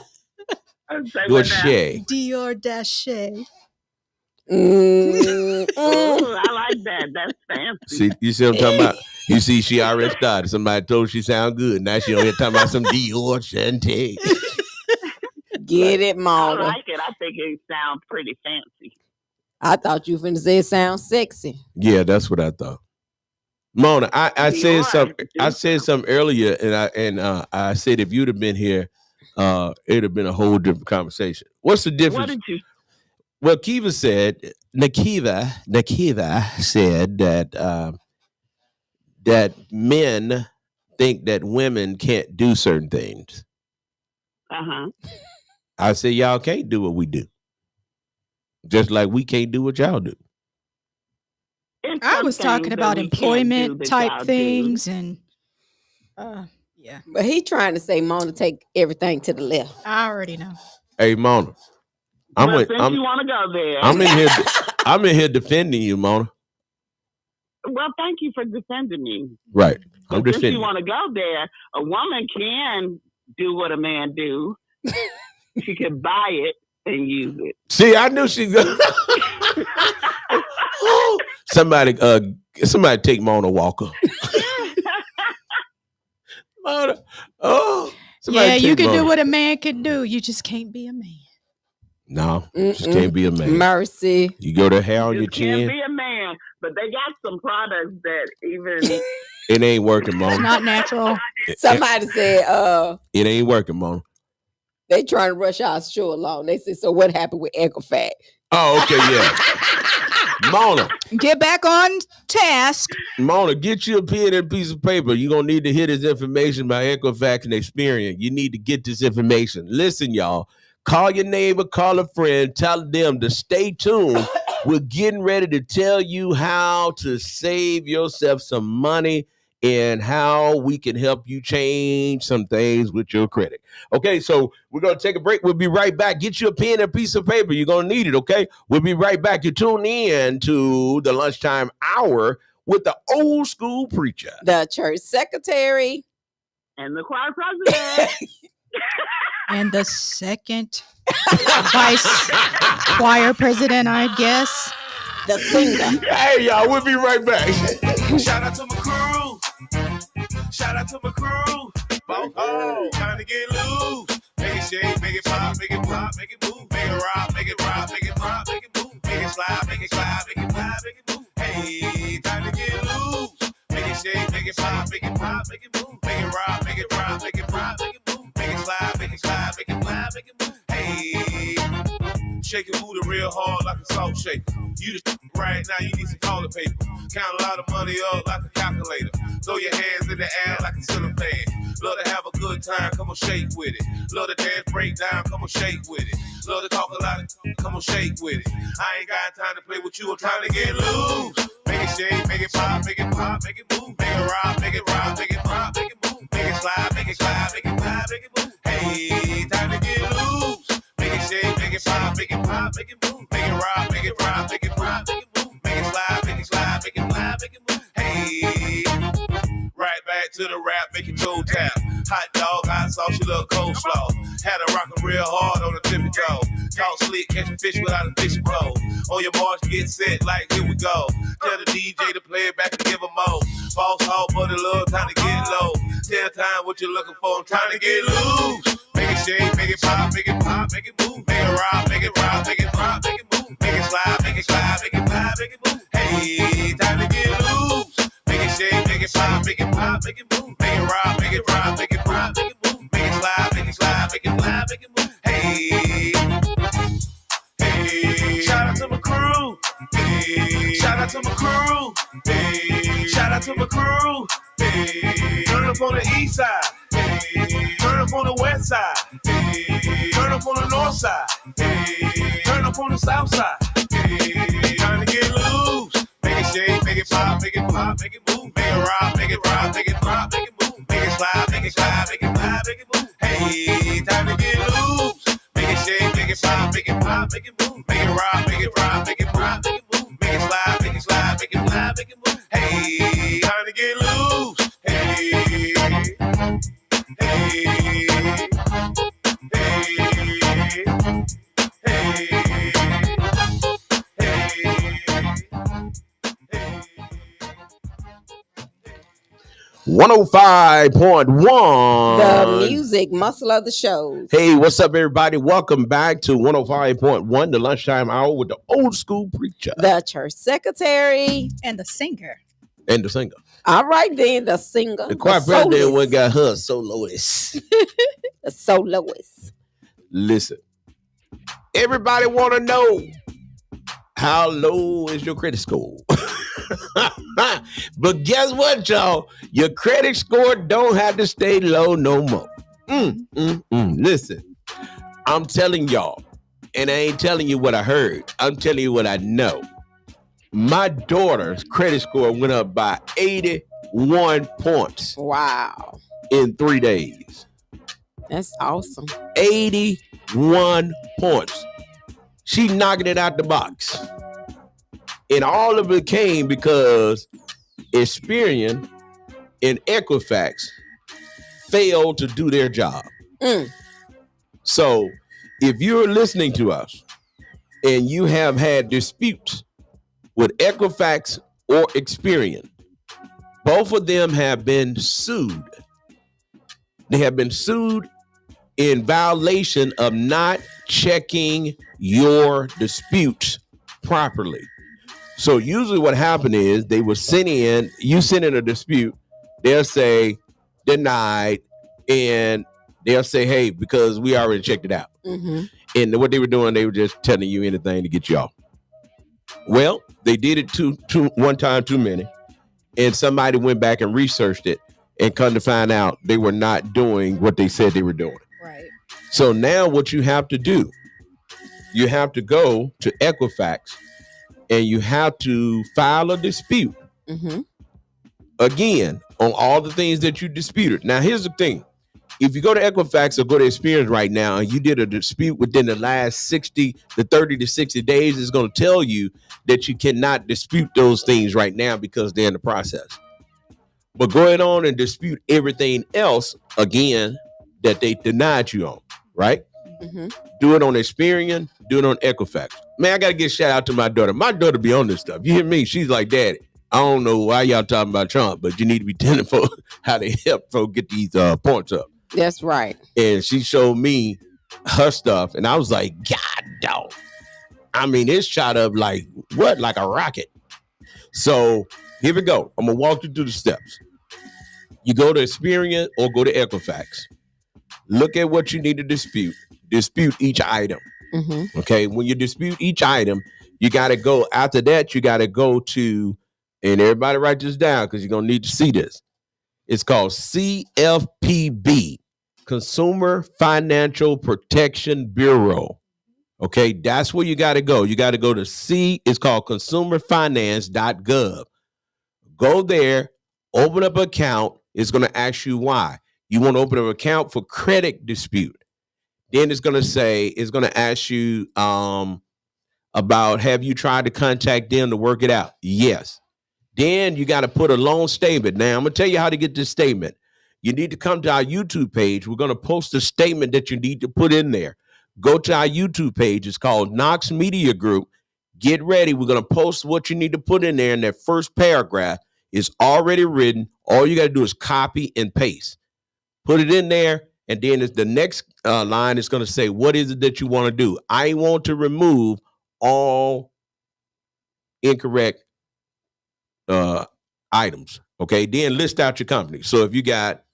Say Your what now? share. Dior Dache. Ooh, I like that. That's fancy. See, you see what I'm talking about? You see, she already started. Somebody told her she sound good. Now she on here talking about some Dior Chanté. Get it, I Mona. like it. I think it sounds pretty fancy. I thought you finna say it sounds sexy. Yeah, that's what I thought. Mona, I said Dior. something. I said something earlier, and I said if you'd have been here, it'd have been a whole different conversation. What's the What difference? did you? Well, Nakiva said that men think that women can't do certain things. Uh-huh. I said y'all can't do what we do, just like we can't do what y'all do. It's I some was talking things about that we can't do employment that type y'all do. things and yeah, But he trying to say Mona take everything to the left. I already know. Hey, Mona, Well, since you want to go there, I'm in here. I'm in here defending you, Mona. well, thank you for defending me. Right. I'm But since defending you you. want to go there, a woman can do what a man do. She can buy it and use it. See, I knew she. Somebody take Mona Walker. Mona, somebody Yeah, you take can do Mona. what a man can do. You just can't be a man. No, just can't be a man. Mercy. You go to hair on You your can't chin, be a man, but they got some products that even it ain't working, It's Mona. not natural. Somebody said It ain't working, Mona. they trying to rush our show along. They said, so what happened with Equifax? Oh, okay, yeah. Mona, Get back on task. Mona, get you a pen and a piece of paper. You're going to need to hear this information by Equifax and Experian. You need to get this information. Listen, y'all. Call your neighbor, call a friend, tell them to stay tuned. We're getting ready to tell you how to save yourself some money and how we can help you change some things with your credit. Okay, so we're going to take a break. We'll be right back. Get you a pen and a piece of paper. You're going to need it, okay? We'll be right back. You tune in to the lunchtime hour with the old school preacher. The church secretary. and the choir president. And the second vice choir president, I guess. The singer. Hey, y'all, we'll be right back. Shout out to my crew. Shout out to my crew. Oh, time to get loose. Make it shake, make it pop, make it pop, make it move. Make it rock, make it rock, make it rock, make it move. Make it slide, make it slide, make it slide, make it move. Hey, time to get loose. Make it shake, make it pop, make it pop, make it move. Make it rock, make it rock, make it rock, make it move. Make it slide, make it slide, make it slide, make it move. Hey, shake your booty real hard like a salt shaker. You just right now, you need some toilet paper. Count a lot of money up like a calculator. Throw your hands in the air like a ceiling fan. Love to have a good time, come on shake with it. Love to dance, break down, come on shake with it. Love to talk a lot, come on shake with it. I ain't got time to play with you, I'm trying to get loose. Make it shake, make it pop, make it pop, make it move. Make it rock, make it rock, make it rock, make it move. Make it slide, make it slide, make it slide, make it move. Hey, time to get loose. Make it shake, make it pop, make it pop, make it move. Make it rock, make it rock, make it rock, make it move. Make it slide, make it slide, make it slide, make it move. Hey, right back to the rap, make it toe tap. Hot dog, hot sauce, you love coleslaw. Had her rockin' real hard on the tippy toe. Talk slick, catch a fish without a fishing pole. On your march, get set, like here we go. Tell the DJ to play it back and give 'em more. Boss hog, buddy, love, time to get low. Tell time what you're looking for, I'm trying to get loose. Make it shake, make it pop, make it pop, make it move. Make it rock, make it rock, make it rock, make it move. Make it slide, make it slide, make it slide, make it move. Hey, time to get loose. Make it shake, make it pop, make it pop, make it move. Make it rock, make it rock, make it rock, make it move. Make it slide, make it slide, make it slide, make it move. Hey, hey, shout out to my crew. Hey, shout out to my crew. Hey, shout out to my crew. Hey, turn up on the east side. Hey, turn up on the west side. Hey, turn up on the north side. Hey, turn up on the south side. Hey, time to get loose. Make it shake, make it pop, make it pop, make it move. Make it rock, make it rock, make it rock, make it move. Make it slide, make it slide, make it slide, make it move. Hey, time to get loose. Make it shake, make it pop, make it pop, make it move. Make it rock, make it rock, make it rock, make it move. Make it slide, make it slide, make it slide, make it move. Hey, time to get loose. Hey, hey, hey, hey. 105.1. The music muscle of the shows. Hey, what's up, everybody? Welcome back to 105.1, the lunchtime hour with the old school preacher. The church secretary. And the singer. And the singer. All right, then, the singer. The choir president one got her soloist. The soloist. Listen, everybody want to know, how low is your credit score? But guess what, y'all? Your credit score don't have to stay low no more. Listen, I'm telling y'all, and I ain't telling you what I heard. I'm telling you what I know. My daughter's credit score went up by 81 points. Wow. In 3 days. That's awesome. 81 points. She knocking it out the box. And all of it came because Experian and Equifax failed to do their job. So if you're listening to us and you have had disputes with Equifax or Experian, both of them have been sued. They have been sued in violation of not checking your disputes properly. So usually what happened is they will send in a dispute, they'll say denied, and they'll say, hey, because we already checked it out. Mm-hmm. And what they were doing, they were just telling you anything to get you off. Well, they did it one time too many, and somebody went back and researched it and come to find out they were not doing what they said they were doing. Right. So now what you have to do, you have to go to Equifax and you have to file a dispute. Mm-hmm. Again, on all the things that you disputed. Now, here's the thing. If you go to Equifax or go to Experian right now and you did a dispute within the last 30 to 60 days, it's going to tell you that you cannot dispute those things right now because they're in the process. But going on and dispute everything else, again, that they denied you on, right? Mm-hmm. Do it on Experian, do it on Equifax. Man, I got to give a shout out to my daughter. My daughter be on this stuff. You hear me? She's like, Daddy, I don't know why y'all talking about Trump, but you need to be telling folks how they help folks get these points up. That's right. And she showed me her stuff, and I was like, God dog. I mean, it's shot up like what? Like a rocket. So here we go. I'm gonna walk you through the steps. You go to Experian or go to Equifax. Look at what you need to dispute. Dispute each item. Mm-hmm. Okay. When you dispute each item, you got to go. After that, you got to go to, and everybody write this down because you're gonna need to see this. It's called CFPB, Consumer Financial Protection Bureau. Okay, that's where you got to go. You got to go to it's called consumerfinance.gov. Go there, open up an account. It's going to ask you why. You want to open up an account for credit dispute. Then it's going to ask you about, have you tried to contact them to work it out? Yes. Then you got to put a loan statement. Now, I'm going to tell you how to get this statement. You need to come to our YouTube page. We're going to post a statement that you need to put in there. Go to our YouTube page. It's called Knox Media Group. Get ready. We're going to post what you need to put in there. In that first paragraph is already written. All you got to do is copy and paste. Put it in there. And then the next line is going to say, what is it that you want to do? I want to remove all incorrect items. Okay. Then list out your company. So if you got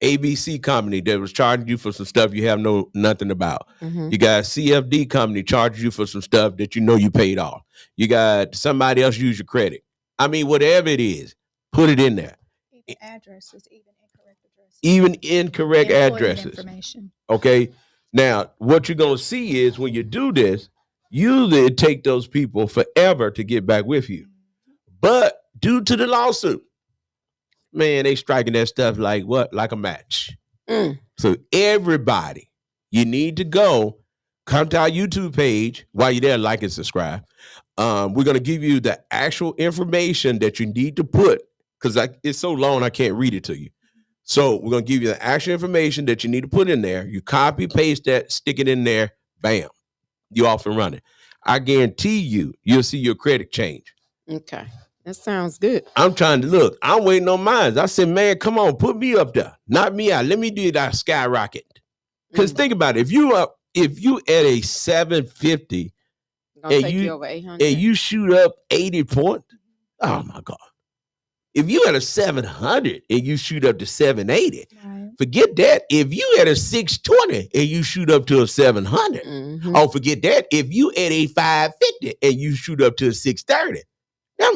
ABC company that was charging you for some stuff you have nothing about. Mm-hmm. You got CFD company charging you for some stuff that you know you paid off. You got somebody else use your credit. I mean, whatever it is, put it in there. Even addresses, even incorrect addresses. Even incorrect Employment addresses. Information. Okay. Now, what you're going to see is when you do this, usually it take those people forever to get back with you. But due to the lawsuit, man, they striking that stuff like what? Like a match. So everybody, you need to come to our YouTube page. While you're there, like and subscribe. We're going to give you the actual information that you need to put, because it's so long I can't read it to you. So we're going to give you the actual information that you need to put in there. You copy, paste that, stick it in there. Bam. You off and running. I guarantee you'll see your credit change. Okay. That sounds good. I'm trying to look. I'm waiting on mine. I said, man, come on, put me up there. Not me out. Let me do that skyrocket. Because think about it. If you at a 750 and you shoot up 80 points, oh my God. If you at a 700 and you shoot up to 780, Right. forget that. If you at a 620 and you shoot up to a 700, Mm-hmm. oh, forget that. If you at a 550 and you shoot up to a 630, now,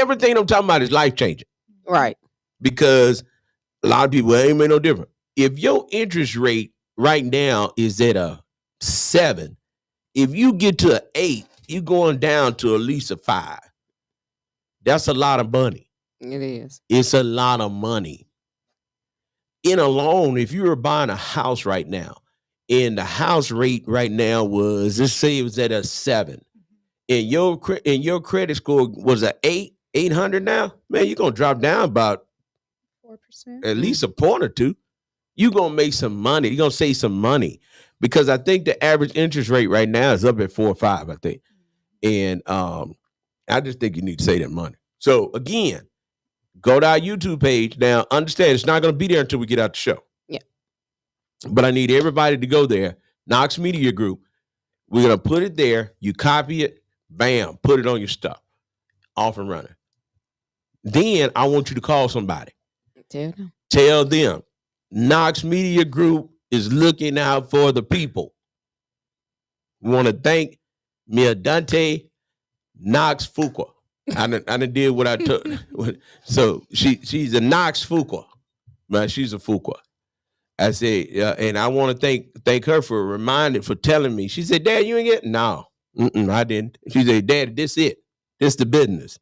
everything I'm talking about is life changing. Right. Because a lot of people, it ain't made no difference. If your interest rate right now is at a 7, if you get to an 8, you're going down to at least a 5. That's a lot of money. It is. It's a lot of money. In a loan, if you were buying a house right now, and the house rate right now was, let's say it was at a 7, and your credit score was an 800 now, man, you're gonna drop down about 4%. at least a point or two. You're gonna make some money. You're gonna save some money, because I think the average interest rate right now is up at 4 or 5, I think. And I just think you need to save that money. So again, go to our YouTube page. Now, understand it's not gonna be there until we get out the show. Yeah. But I need everybody to go there. Knox Media Group. We're gonna put it there. You copy it, bam, put it on your stuff. Off and running. Then I want you to call somebody. Tell them Knox Media Group is looking out for the people. We want to thank Mia Dante Knox Fuqua. I done did what I took. So she's a Knox Fuqua. Man, she's a Fuqua. I said, and I want to thank her for telling me. She said, Dad, you ain't get no. I didn't. She said, Dad, this it. This the business.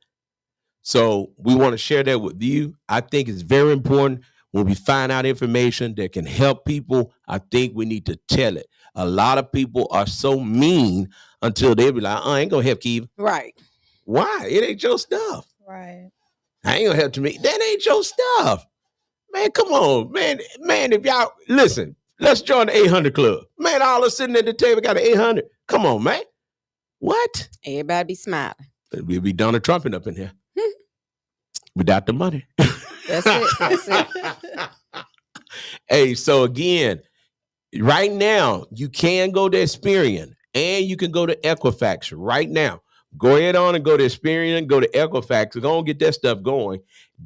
So we want to share that with you. I think it's very important when we find out information that can help people. I think we need to tell it. A lot of people are so mean until they be like, I ain't gonna help Keith. Right. Why? It ain't your stuff. Right. I ain't gonna help to me. That ain't your stuff. Man, come on, man. Man, if y'all listen, let's join the 800 club. Man, all of us sitting at the table got an 800. Come on, man. What? Everybody be smiling. We'll be Donald Trumping up in here without the money. That's it. That's it. Hey, so again, right now you can go to Experian And you can go to Equifax right now. Go ahead on and go to Experian, go to Equifax, go and get that stuff going.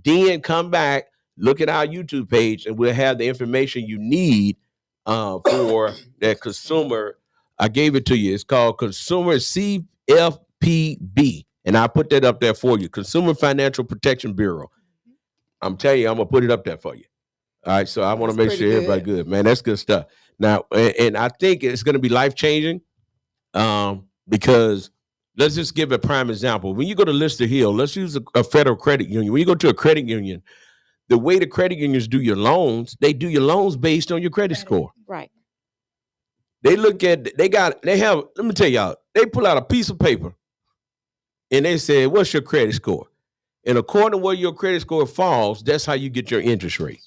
Then come back, look at our YouTube page, and we'll have the information you need for that consumer. I gave it to you. It's called Consumer CFPB. And I put that up there for you. Consumer Financial Protection Bureau. I'm telling you, I'm going to put it up there for you. All right. So I want to make sure everybody good, man. That's good stuff. Now, and I think it's going to be life-changing because let's just give a prime example. When you go to Lister Hill, let's use a federal credit union. When you go to a credit union, the way the credit unions do your loans, they do your loans based on your credit score. Right. They look at, let me tell y'all, they pull out a piece of paper and they say, what's your credit score? And according to where your credit score falls, that's how you get your interest rate.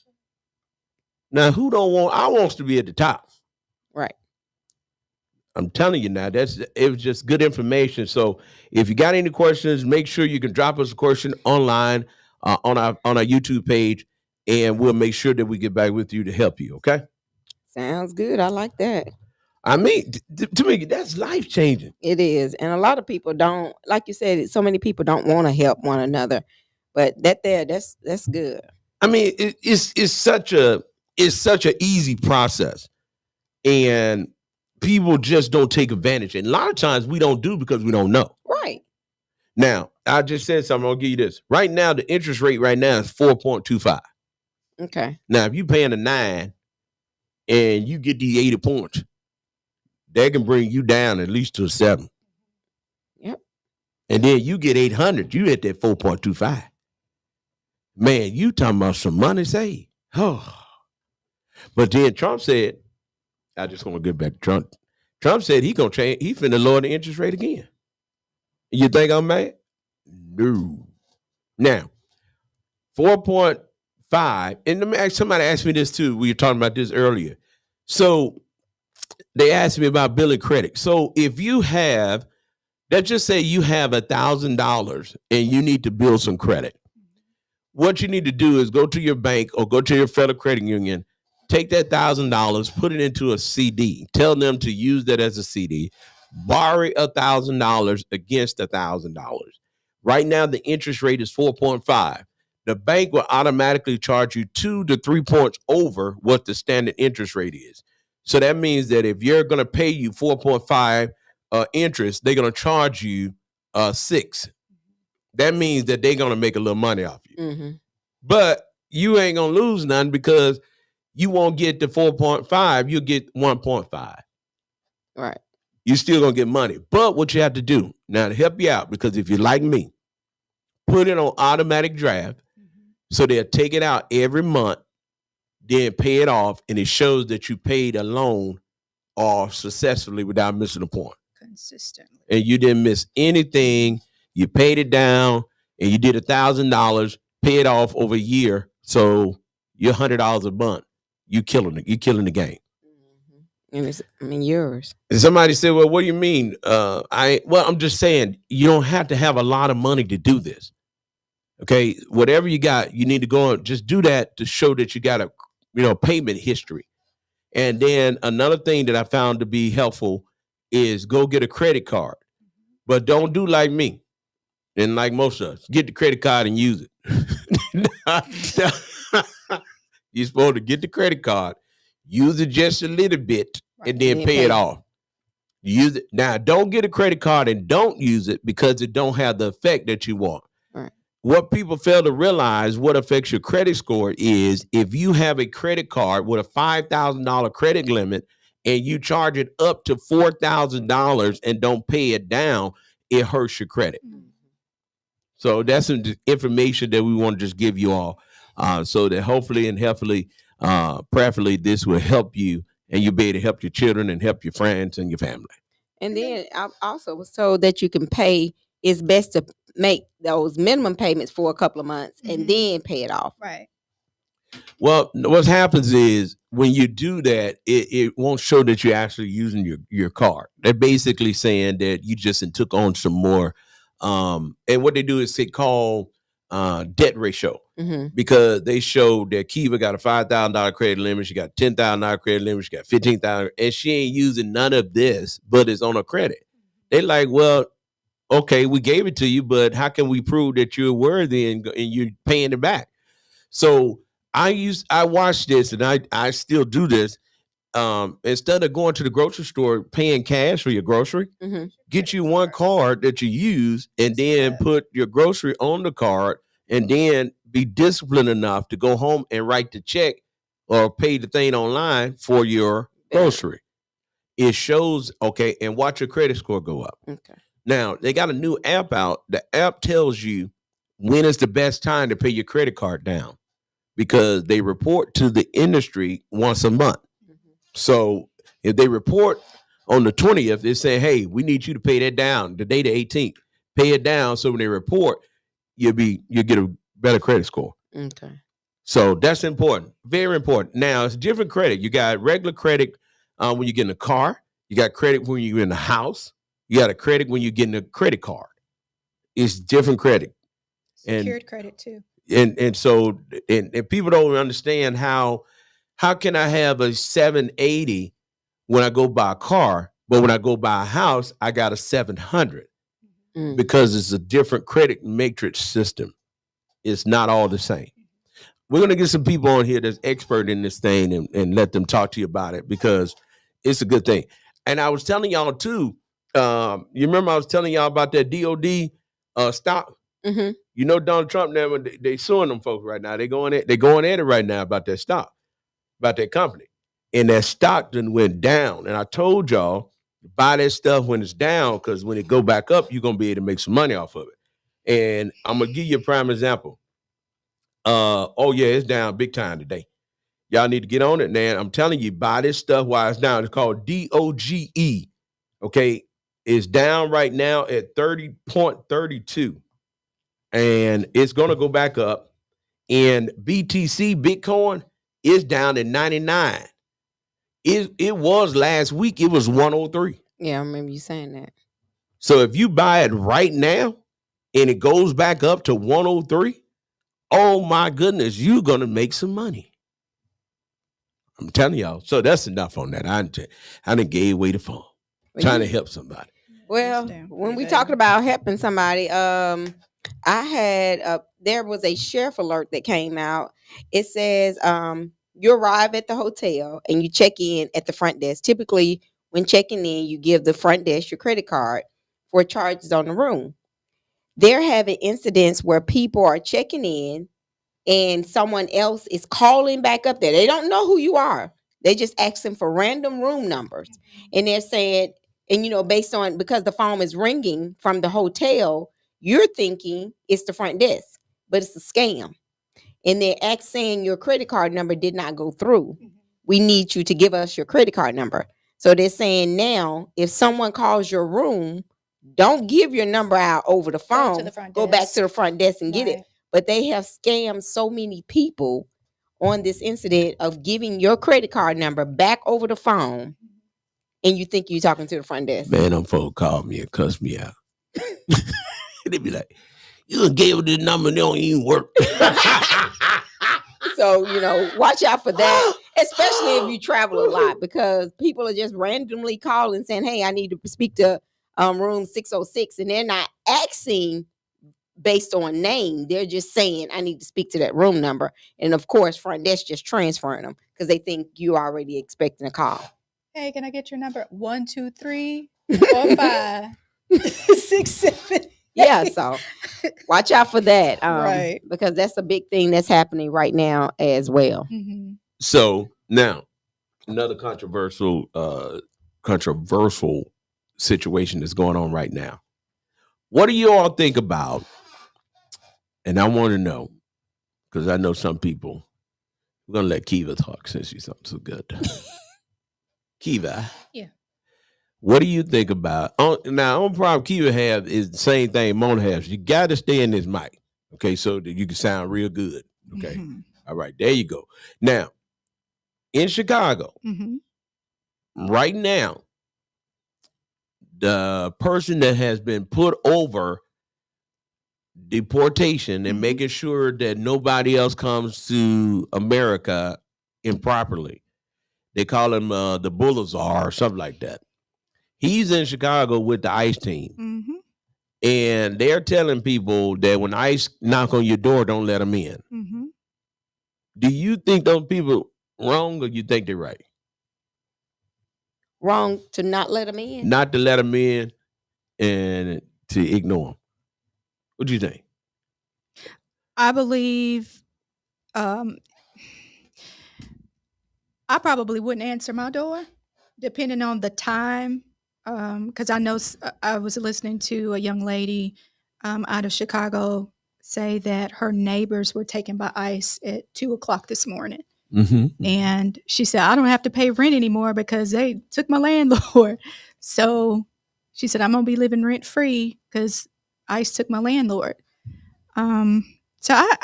Now, I wants to be at the top. Right. I'm telling you now, it was just good information. So if you got any questions, make sure you can drop us a question online on our YouTube page, and we'll make sure that we get back with you to help you. Okay. Sounds good. I like that. I mean, to me, that's life changing. It is. And a lot of people don't, like you said, so many people don't want to help one another, but that's good. I mean, it's such an easy process, and people just don't take advantage. And a lot of times we don't do because we don't know. Right. Now, I just said something. I'll give you this. Right now, the interest rate right now is 4.25. Okay. Now, if you're paying a 9 and you get these 80 points, that can bring you down at least to a 7. Yep. And then you get 800, you hit that 4.25. Man, you talking about some money saved. Oh. But then Trump said, I just want to get back to Trump. Trump said he gonna change, he finna lower the interest rate again. You think I'm mad? No. Now, 4.5, and somebody asked me this too. We were talking about this earlier. So they asked me about billing credit. So if you have, let's just say you have $1,000 and you need to build some credit. What you need to do is go to your bank or go to your federal credit union, take that $1,000, put it into a CD, tell them to use that as a CD, borrow $1,000 against $1,000. Right now, the interest rate is 4.5. The bank will automatically charge you 2 to 3 points over what the standard interest rate is. So that means that if you're going to pay you 4.5 interest, they're going to charge you 6. That means that they're going to make a little money off you. Mm-hmm. But you ain't going to lose none because you won't get the 4.5. You'll get 1.5. Right. You're still going to get money. But what you have to do now to help you out, because if you're like me, put it on automatic draft. So they'll take it out every month, then pay it off, and it shows that you paid a loan off successfully without missing a point. Consistently. And you didn't miss anything. You paid it down, and you did $1,000, pay it off over a year. So you're $100 a month. You're killing it. You're killing the game. And it's, yours. And somebody said, well, what do you mean? I'm just saying you don't have to have a lot of money to do this. Okay, whatever you got, you need to go and just do that to show that you got a payment history. And then another thing that I found to be helpful is go get a credit card, but don't do like me and like most of us. Get the credit card and use it. You're supposed to get the credit card, use it just a little bit, and then pay it off. Use it now. Don't get a credit card and don't use it because it don't have the effect that you want. What people fail to realize, what affects your credit score is if you have a credit card with a $5,000 credit limit and you charge it up to $4,000 and don't pay it down, it hurts your credit. So that's some information that we want to just give you all so that hopefully and helpfully, prayerfully, this will help you and you'll be able to help your children and help your friends and your family. And then I also was told that you can pay, it's best to make those minimum payments for a couple of months and then pay it off. Right. Well, what happens is when you do that, it won't show that you're actually using your card. They're basically saying that you just took on some more. And what they do is they call debt ratio Mhm. because they showed that Kiva got a $5,000 credit limit. She got $10,000 credit limit. She got $15,000, and she ain't using none of this, but it's on her credit. They like, well, okay, we gave it to you, but how can we prove that you're worthy and you're paying it back? So I watched this, and I still do this. Instead of going to the grocery store paying cash for your grocery, Mhm. get you one card that you use and then put your grocery on the card, and then be disciplined enough to go home and write the check or pay the thing online for your grocery. It shows, okay, and watch your credit score go up. Okay. Now, they got a new app out. The app tells you when is the best time to pay your credit card down because they report to the industry once a month. So if they report on the 20th, they say, hey, we need you to pay that down the day the 18th. Pay it down so when they report, you'll get a better credit score. Okay. So that's important. Very important. Now, it's different credit. You got regular credit when you get in a car. You got credit when you're in the house. You got a credit when you're getting a credit card. It's different credit. Secured credit too. And so people don't understand how can I have a 780 when I go buy a car, but when I go buy a house, I got a 700 because it's a different credit matrix system. It's not all the same. We're going to get some people on here that's expert in this thing and let them talk to you about it because it's a good thing. And I was telling y'all too, you remember I was telling y'all about that DOD stock? Mm-hmm. You know, Donald Trump now, they suing them folks right now. They're going at it right now about that stock, about that company. And that stock then went down. And I told y'all, buy that stuff when it's down, because when it go back up, you're going to be able to make some money off of it. And I'm going to give you a prime example. Oh, yeah, it's down big time today. Y'all need to get on it, man. I'm telling you, buy this stuff while it's down. It's called DOGE. Okay. It's down right now at 30.32. And it's going to go back up. And BTC, Bitcoin, is down at 99. It was last week, it was 103. Yeah, I remember you saying that. So if you buy it right now and it goes back up to 103, oh my goodness, you're going to make some money. I'm telling y'all. So that's enough on that. I done gave away the phone. Trying to help somebody. Well, when we talking about helping somebody, I had there was a sheriff alert that came out. It says you arrive at the hotel and you check in at the front desk. Typically, when checking in, you give the front desk your credit card for charges on the room. They're having incidents where people are checking in and someone else is calling back up there. They don't know who you are. They just asking for random room numbers. And they're saying, and based on, because the phone is ringing from the hotel, you're thinking it's the front desk, but it's a scam. And they're saying your credit card number did not go through. We need you to give us your credit card number. So they're saying now, if someone calls your room, don't give your number out over the phone. Go back to the front desk and get it. But they have scammed so many people on this incident of giving your credit card number back over the phone, and you think you're talking to the front desk. Man, them folks called me and cussed me out. They be like, you done gave her this number and they don't even work. So, watch out for that, especially if you travel a lot, because people are just randomly calling saying, hey, I need to speak to room 606, and they're not asking based on name. They're just saying, I need to speak to that room number. And of course, front desk just transferring them because they think you already expecting a call. Hey, can I get your number? 1, 2, 3, 4, 5, 6, 7. Yeah, so watch out for that. Right. Because that's a big thing that's happening right now as well. Mm-hmm. So now, another controversial situation that's going on right now. What do you all think about? And I want to know, because I know some people. We're gonna let Kiva talk since she's something so good. Kiva. Yeah. What do you think about? Now, only problem Kiva have is the same thing Mona has. You got to stay in this mic, okay, so that you can sound real good. Okay. Mm-hmm. All right, there you go. Now, in Chicago, right now, the person that has been put over deportation and Mhm. making sure that nobody else comes to America improperly. They call him the Bullazar or something like that. He's in Chicago with the ICE team. Mhm. And they're telling people that when ICE knock on your door, don't let them in. Mhm. Do you think those people wrong or you think they're right? Wrong to not let them in. Not to let them in and to ignore them. What do you think? I believe um, I probably wouldn't answer my door, depending on the time. Because I know I was listening to a young lady out of Chicago say that her neighbors were taken by ICE at 2:00 this morning. Mm-hmm. And she said, I don't have to pay rent anymore because they took my landlord. So she said, I'm going to be living rent free because ICE took my landlord. So I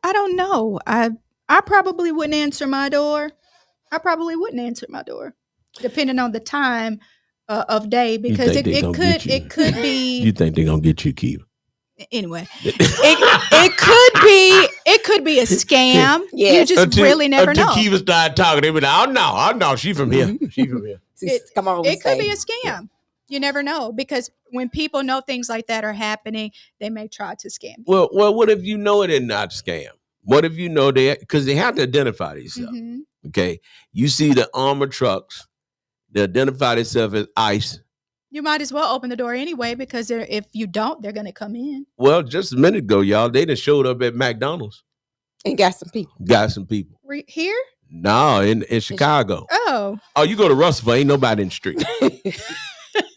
don't know. I probably wouldn't answer my door. Depending on the time of day, because think they gonna get you? it could be You think they're gonna get you, Keith? anyway. It could be a scam. You Yes. just really never know. Until Kiva started talking, they be like, oh no, she from here. She from here. Come on, It could be a scam. You never know, because when people know things like that are happening, they may try to scam you. Well, what if you know it is not a scam? What if you know because they have to identify themselves? Mhm. Okay, you see the armored trucks, they identify themselves as ICE. You might as well open the door anyway, because if you don't, they're going to come in. Well, just a minute ago, y'all, they done showed up at McDonald's. And got some people. Got some people. Here? No, in Chicago. Oh. Oh, you go to Russellville, ain't nobody in the street.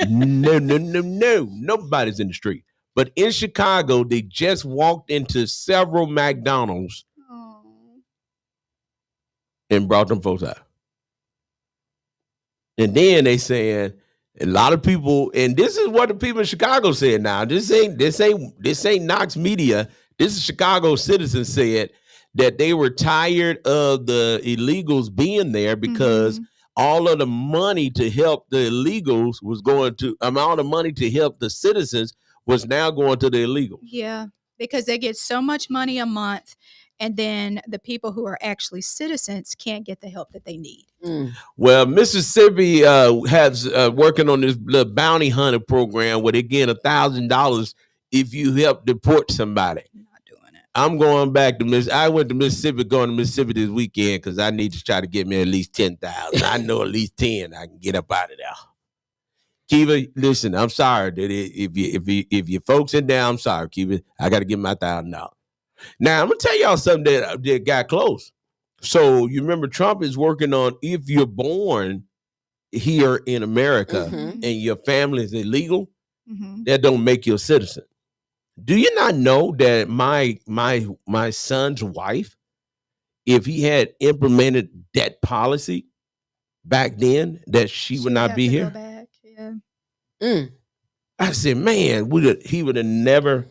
No. Nobody's in the street. But in Chicago, they just walked into several McDonald's and brought them folks out. And then they saying a lot of people, and this is what the people in Chicago said now. This ain't Knox Media. This is Chicago citizens said that they were tired of the illegals being there because all of the money to help the illegals was going to all the money to help the citizens was now going to the illegals. Yeah, because they get so much money a month, and then the people who are actually citizens can't get the help that they need. Well, Mississippi has working on this little bounty hunter program where they get $1,000 if you help deport somebody. Not doing it. I'm going back to I went to Mississippi, going to Mississippi this weekend because I need to try to get me at least 10,000. I know at least 10 I can get up out of there. Kiva, listen, I'm sorry that if you folks in there, I'm sorry, Kiva. I got to give my $1,000. Now I'm gonna tell y'all something that got close. So you remember Trump is working on if you're born here in America and your family is illegal, that don't make you a citizen. Do you not know that my son's wife, if he had implemented that policy back then, that she would not be here? Back. Yeah. I said, man, he would have never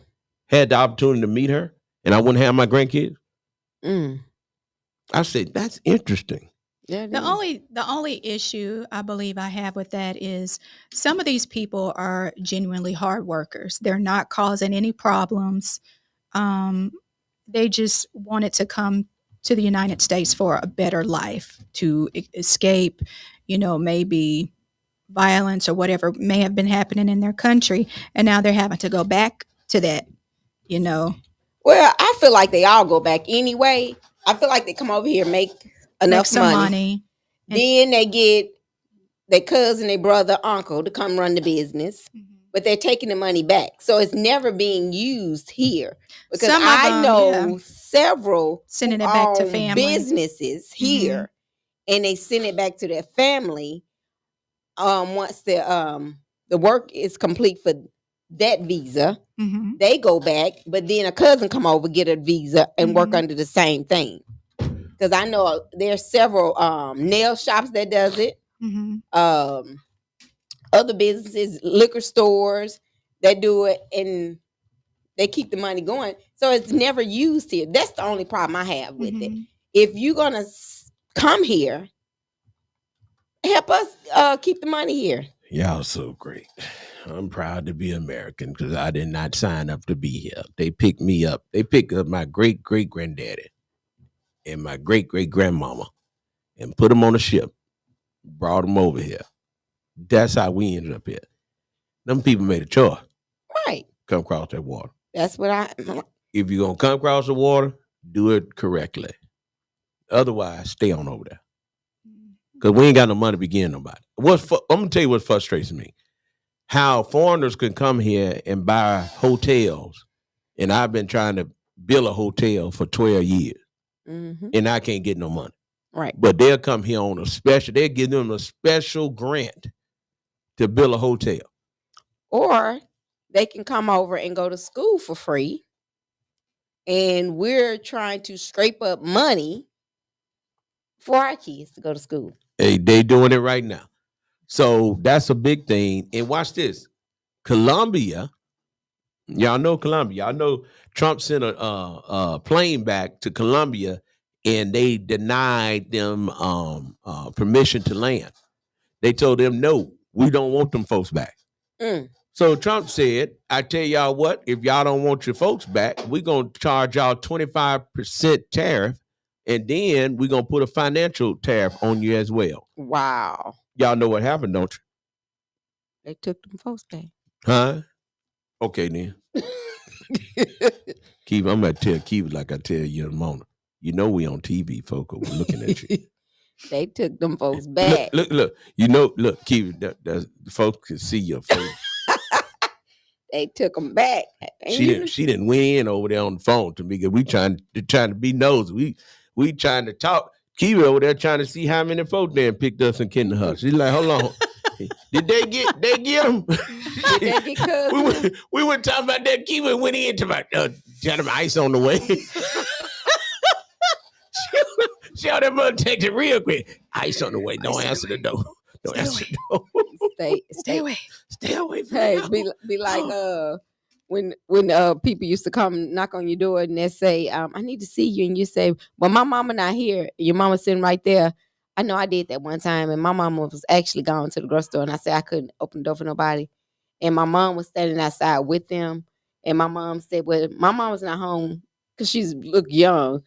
had the opportunity to meet her, and I wouldn't have my grandkids. I said, that's interesting. Yeah, The only issue I believe I have with that is some of these people are genuinely hard workers. They're not causing any problems. They just wanted to come to the United States for a better life, to escape, maybe violence or whatever may have been happening in their country, and now they're having to go back to that. Well, I feel like they all go back anyway. I feel like they come over here, make enough some money. Then they get their cousin, their brother, uncle to come run the business. But they're taking the money back. So it's never being used here. Because Some of I them, know several sending it who back to own family. businesses here, and they send it back to their family once the work is complete for that visa. They go back, but then a cousin come over, get a visa, and work under the same thing. Because I know there's several nail shops that does it. Other businesses, liquor stores, they do it, and they keep the money going. So it's never used here. That's the only problem I have with it. If you're gonna come here, help us keep the money here. Y'all so great. I'm proud to be American because I did not sign up to be here. They picked me up. They picked up my great great granddaddy and my great great grandmama and put them on a ship, brought them over here. That's how we ended up here. Them people made a choice. Right. Come across that water. That's what I. If you're gonna come across the water, do it correctly. Otherwise, stay on over there. Because we ain't got no money to begin nobody. I'm gonna tell you what frustrates me. How foreigners can come here and buy hotels. And I've been trying to build a hotel for 12 years. Mhm. And I can't get no money. Right. But they'll come here on a special, they'll give them a special grant to build a hotel. Or they can come over and go to school for free. And we're trying to scrape up money for our kids to go to school. Hey, they doing it right now. So that's a big thing. And watch this. Colombia, y'all know Colombia. Y'all know Trump sent a plane back to Colombia and they denied them permission to land. They told them, no, we don't want them folks back. Mm. So Trump said, I tell y'all what, if y'all don't want your folks back, we're going to charge y'all 25% tariff. And then we're going to put a financial tariff on you as well. Wow. Y'all know what happened, don't you? They took them folks back. Huh? Okay, then. Keith, I'm going to tell Keith like I tell you in a moment. You know we on TV, folks. We're looking at you. They took them folks back. Look. You know, look, Keith, the folks can see your face. They took them back. She didn't win in over there on the phone to me because we trying to be nosy. We trying to talk. Kiwi over there trying to see how many folks there picked us and Kinderhook. She's like, hold on. Did they get them? Did they get cousins? we were talking about that. Kiwi went in to my tell them ice on the way. She out that mother take it real quick. Ice on the way. Don't answer the door. Don't answer the door. Stay away. Stay away from Hey, the be like when people used to come knock on your door and they say, I need to see you, and you say, well, my mama not here. Your mama sitting right there. I know I did that one time, and my mama was actually gone to the grocery store, and I said I couldn't open the door for nobody. And my mom was standing outside with them, and my mom said, well, my mom was not home because she's look young,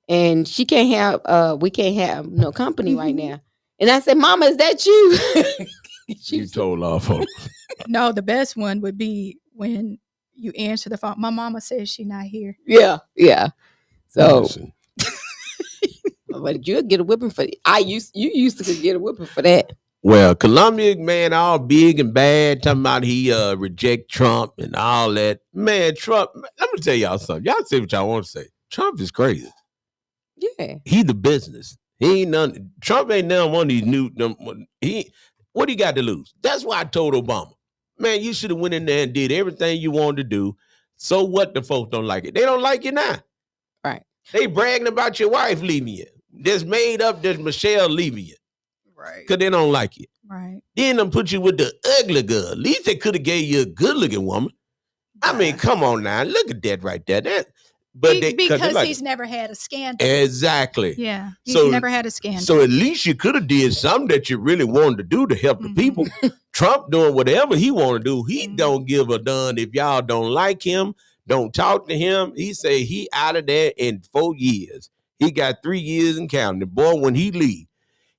and she can't have we can't have no company right now. And I said, Mama, is that you? You told off on. No, the best one would be when you answer the phone. My mama says she's not here. Yeah. So, Listen. but you'll get a whipping for you used to get a whipping for that. Well, Colombia, man, all big and bad, talking about he reject Trump and all that. Man, Trump, let me tell y'all something. Y'all say what y'all want to say. Trump is crazy. Yeah. He the business. He ain't none. Trump ain't none one of these new. What he got to lose? That's why I told Obama, man, you should have went in there and did everything you wanted to do. So what? The folks don't like it. They don't like you now. Right. They bragging about your wife leaving you. Just made up that Michelle leaving you. Right. Because they don't like you. Right. Then them put you with the ugly girl. At least they could have gave you a good looking woman. I mean, come on now. Look at that right there. Because he's never had a scandal. Exactly. Yeah. He's So- never had a scandal. So at least you could have did something that you really wanted to do to help the people. Trump doing whatever he want to do. He don't give a darn if y'all don't like him, don't talk to him. He say he out of there in 4 years. He got 3 years and counting. Boy, when he leave,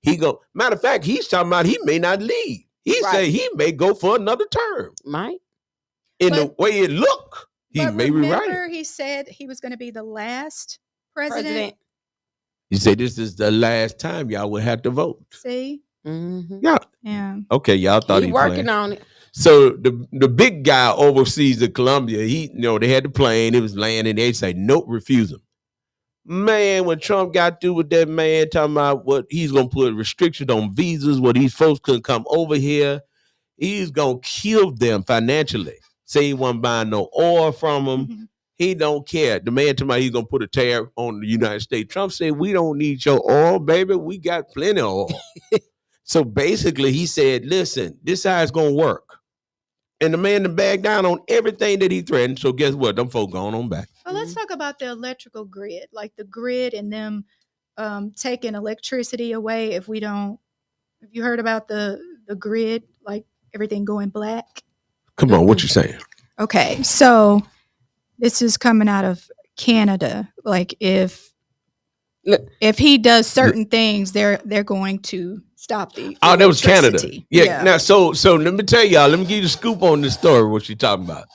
he go. Matter of fact, he's talking about he may not leave. He Right. say he may go for another term. Right. In the way it look, he But may be remember, right. he said he was going to be the last president. He said this is the last time y'all will have to vote. See? Mm-hmm. Yeah. Yeah. Okay, y'all thought He he working playing. on it. So the big guy overseas in Colombia, they had the plane, it was landing. They say, nope, refuse him. Man, when Trump got through with that man talking about what he's gonna put restrictions on visas, what these folks couldn't come over here, he's gonna kill them financially. Say he wasn't buying no oil from them. Mhm. He don't care. The man talking about he's gonna put a tariff on the United States. Trump said, we don't need your oil, baby. We got plenty of oil. So basically, he said, listen, this is how it's gonna work. And the man to back down on everything that he threatened. So guess what? Them folk going on back. Well, let's talk about the electrical grid, like the grid and them taking electricity away if we don't. Have you heard about the grid, like everything going black? Come on, what you saying? Okay, so this is coming out of Canada. Like if Look. he does certain things, they're going to stop the Oh, that was Canada. electricity. Yeah. Now, so let me tell y'all. Let me give you the scoop on this story. What she talking about?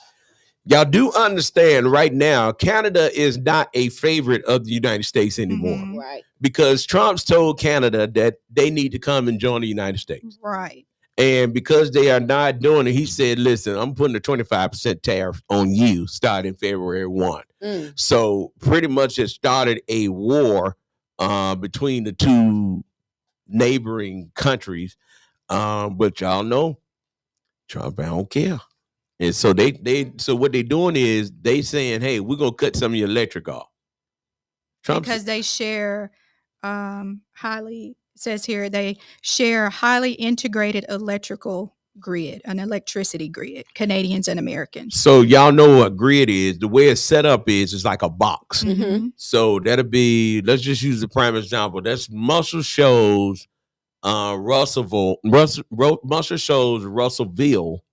Y'all do understand right now, Canada is not a favorite of the United States anymore Mhm. Right. because Trump's told Canada that they need to come and join the United States. Right. And because they are not doing it, he said, listen, I'm putting a 25% tariff on you starting February 1. Mm. So pretty much it started a war between the two neighboring countries. But y'all know Trump, I don't care. And so so what they're doing is they saying, hey, we're gonna cut some of your electric off. Trump Because they share highly, it says here, they share highly integrated electrical grid, an electricity grid, Canadians and Americans. so y'all know what grid is. The way it's set up is it's like a box. Mhm. So that'll be, let's just use the prime example. That's Muscle Shoals, Russellville, Muscle Shoals, Russellville.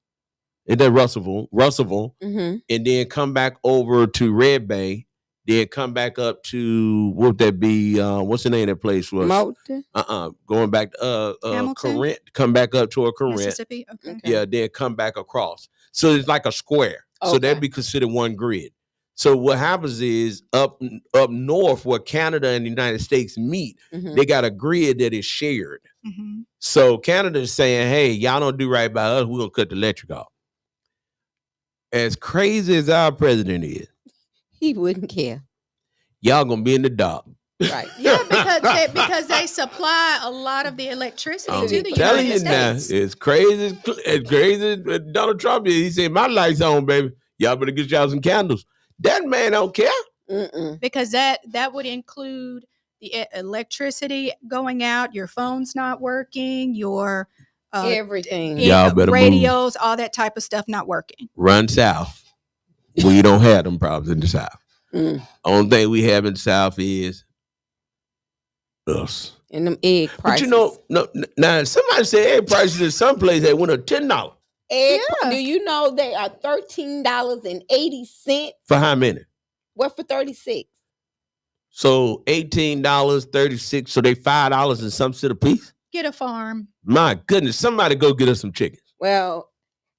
Is that Russellville, Mm-hmm. and then come back over to Red Bay, then come back up to what would that be? What's the name of that place was? Moulton. Going back to Hamilton? Corinth, come back up to a Corinth. Mississippi. Okay. Okay. Yeah, then come back across. So it's like a square. So Okay. that'd be considered one grid. So what happens is up north where Canada and the United States meet, Mhm. they got a grid that is shared. Mhm. So Canada is saying, hey, y'all don't do right by us, we're gonna cut the electric off. As crazy as our president is, He wouldn't care. y'all gonna be in the dark. Right. Yeah, because they supply a lot of the electricity I'm to the telling United you now, States. it's crazy. As crazy as Donald Trump is. He said, my lights on, baby. Y'all better get y'all some candles. That man don't care. Mm-mm. Because that would include the electricity going out, your phone's not working, your Everything. Y'all better move. radios, all that type of stuff not working. Run south. We don't have them problems in the South. Mm. Only thing we have in the South is us. And them egg But prices. you know, now somebody said egg prices in some place that went up $10. Egg, Yeah. do you know they are $13.80? For how many? What for 36? So $18.36. So they $5 and some shit a piece. Get a farm. My goodness, somebody go get us some chickens. Well,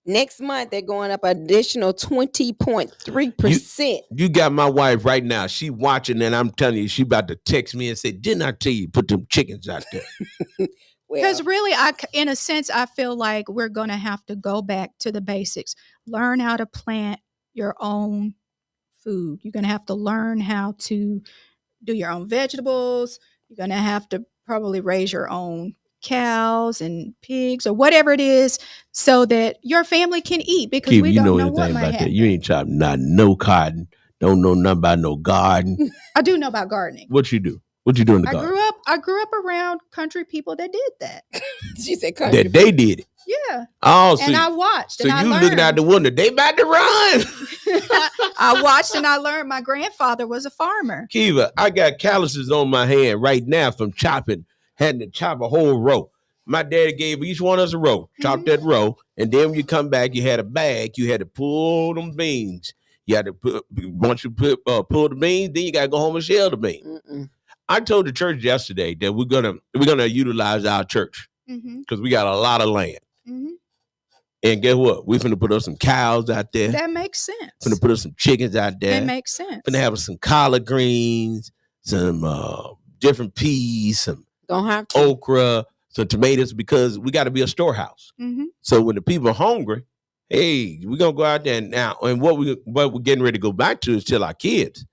next month they're going up additional 20.3%. You got my wife right now. She watching, and I'm telling you, she about to text me and say, "Didn't I tell you put them chickens out there?" Because really, in a sense, I feel like we're going to have to go back to the basics. Learn how to plant your own food. You're going to have to learn how to do your own vegetables. You're going to have to probably raise your own cows and pigs or whatever it is so that your family can eat, because Keith, we you don't know know anything what might about that? happen. You ain't chopping no cotton. Don't know nothing about no garden. I do know about gardening. What you do? What you do in the I garden? grew up around country people that did that. She said, country. That they did it. Yeah. Oh, so, And I watched so and I you learned. looking out the window? They about to run. I watched and I learned. My grandfather was a farmer. Kiva, I got calluses on my hand right now from chopping. Had to chop a whole row. My daddy gave each one of us a row. Chop that row, and then when you come back, you had a bag. You had to pull them beans. You had to put once you pull the beans, then you got to go home and shell the beans. Mm-mm. I told the church yesterday that we're gonna utilize our church Mm-hmm. because we got a lot of land. Mm-hmm. And guess what? We're finna put up some cows out there. That makes sense. Finna put up some chickens out there. That makes sense. Finna have some collard greens, some different peas, some Don't have to. okra, some tomatoes, because we got to be a storehouse. Mm-hmm. So when the people are hungry, hey, we're gonna go out there now. And what we're getting ready to go back to is tell our kids,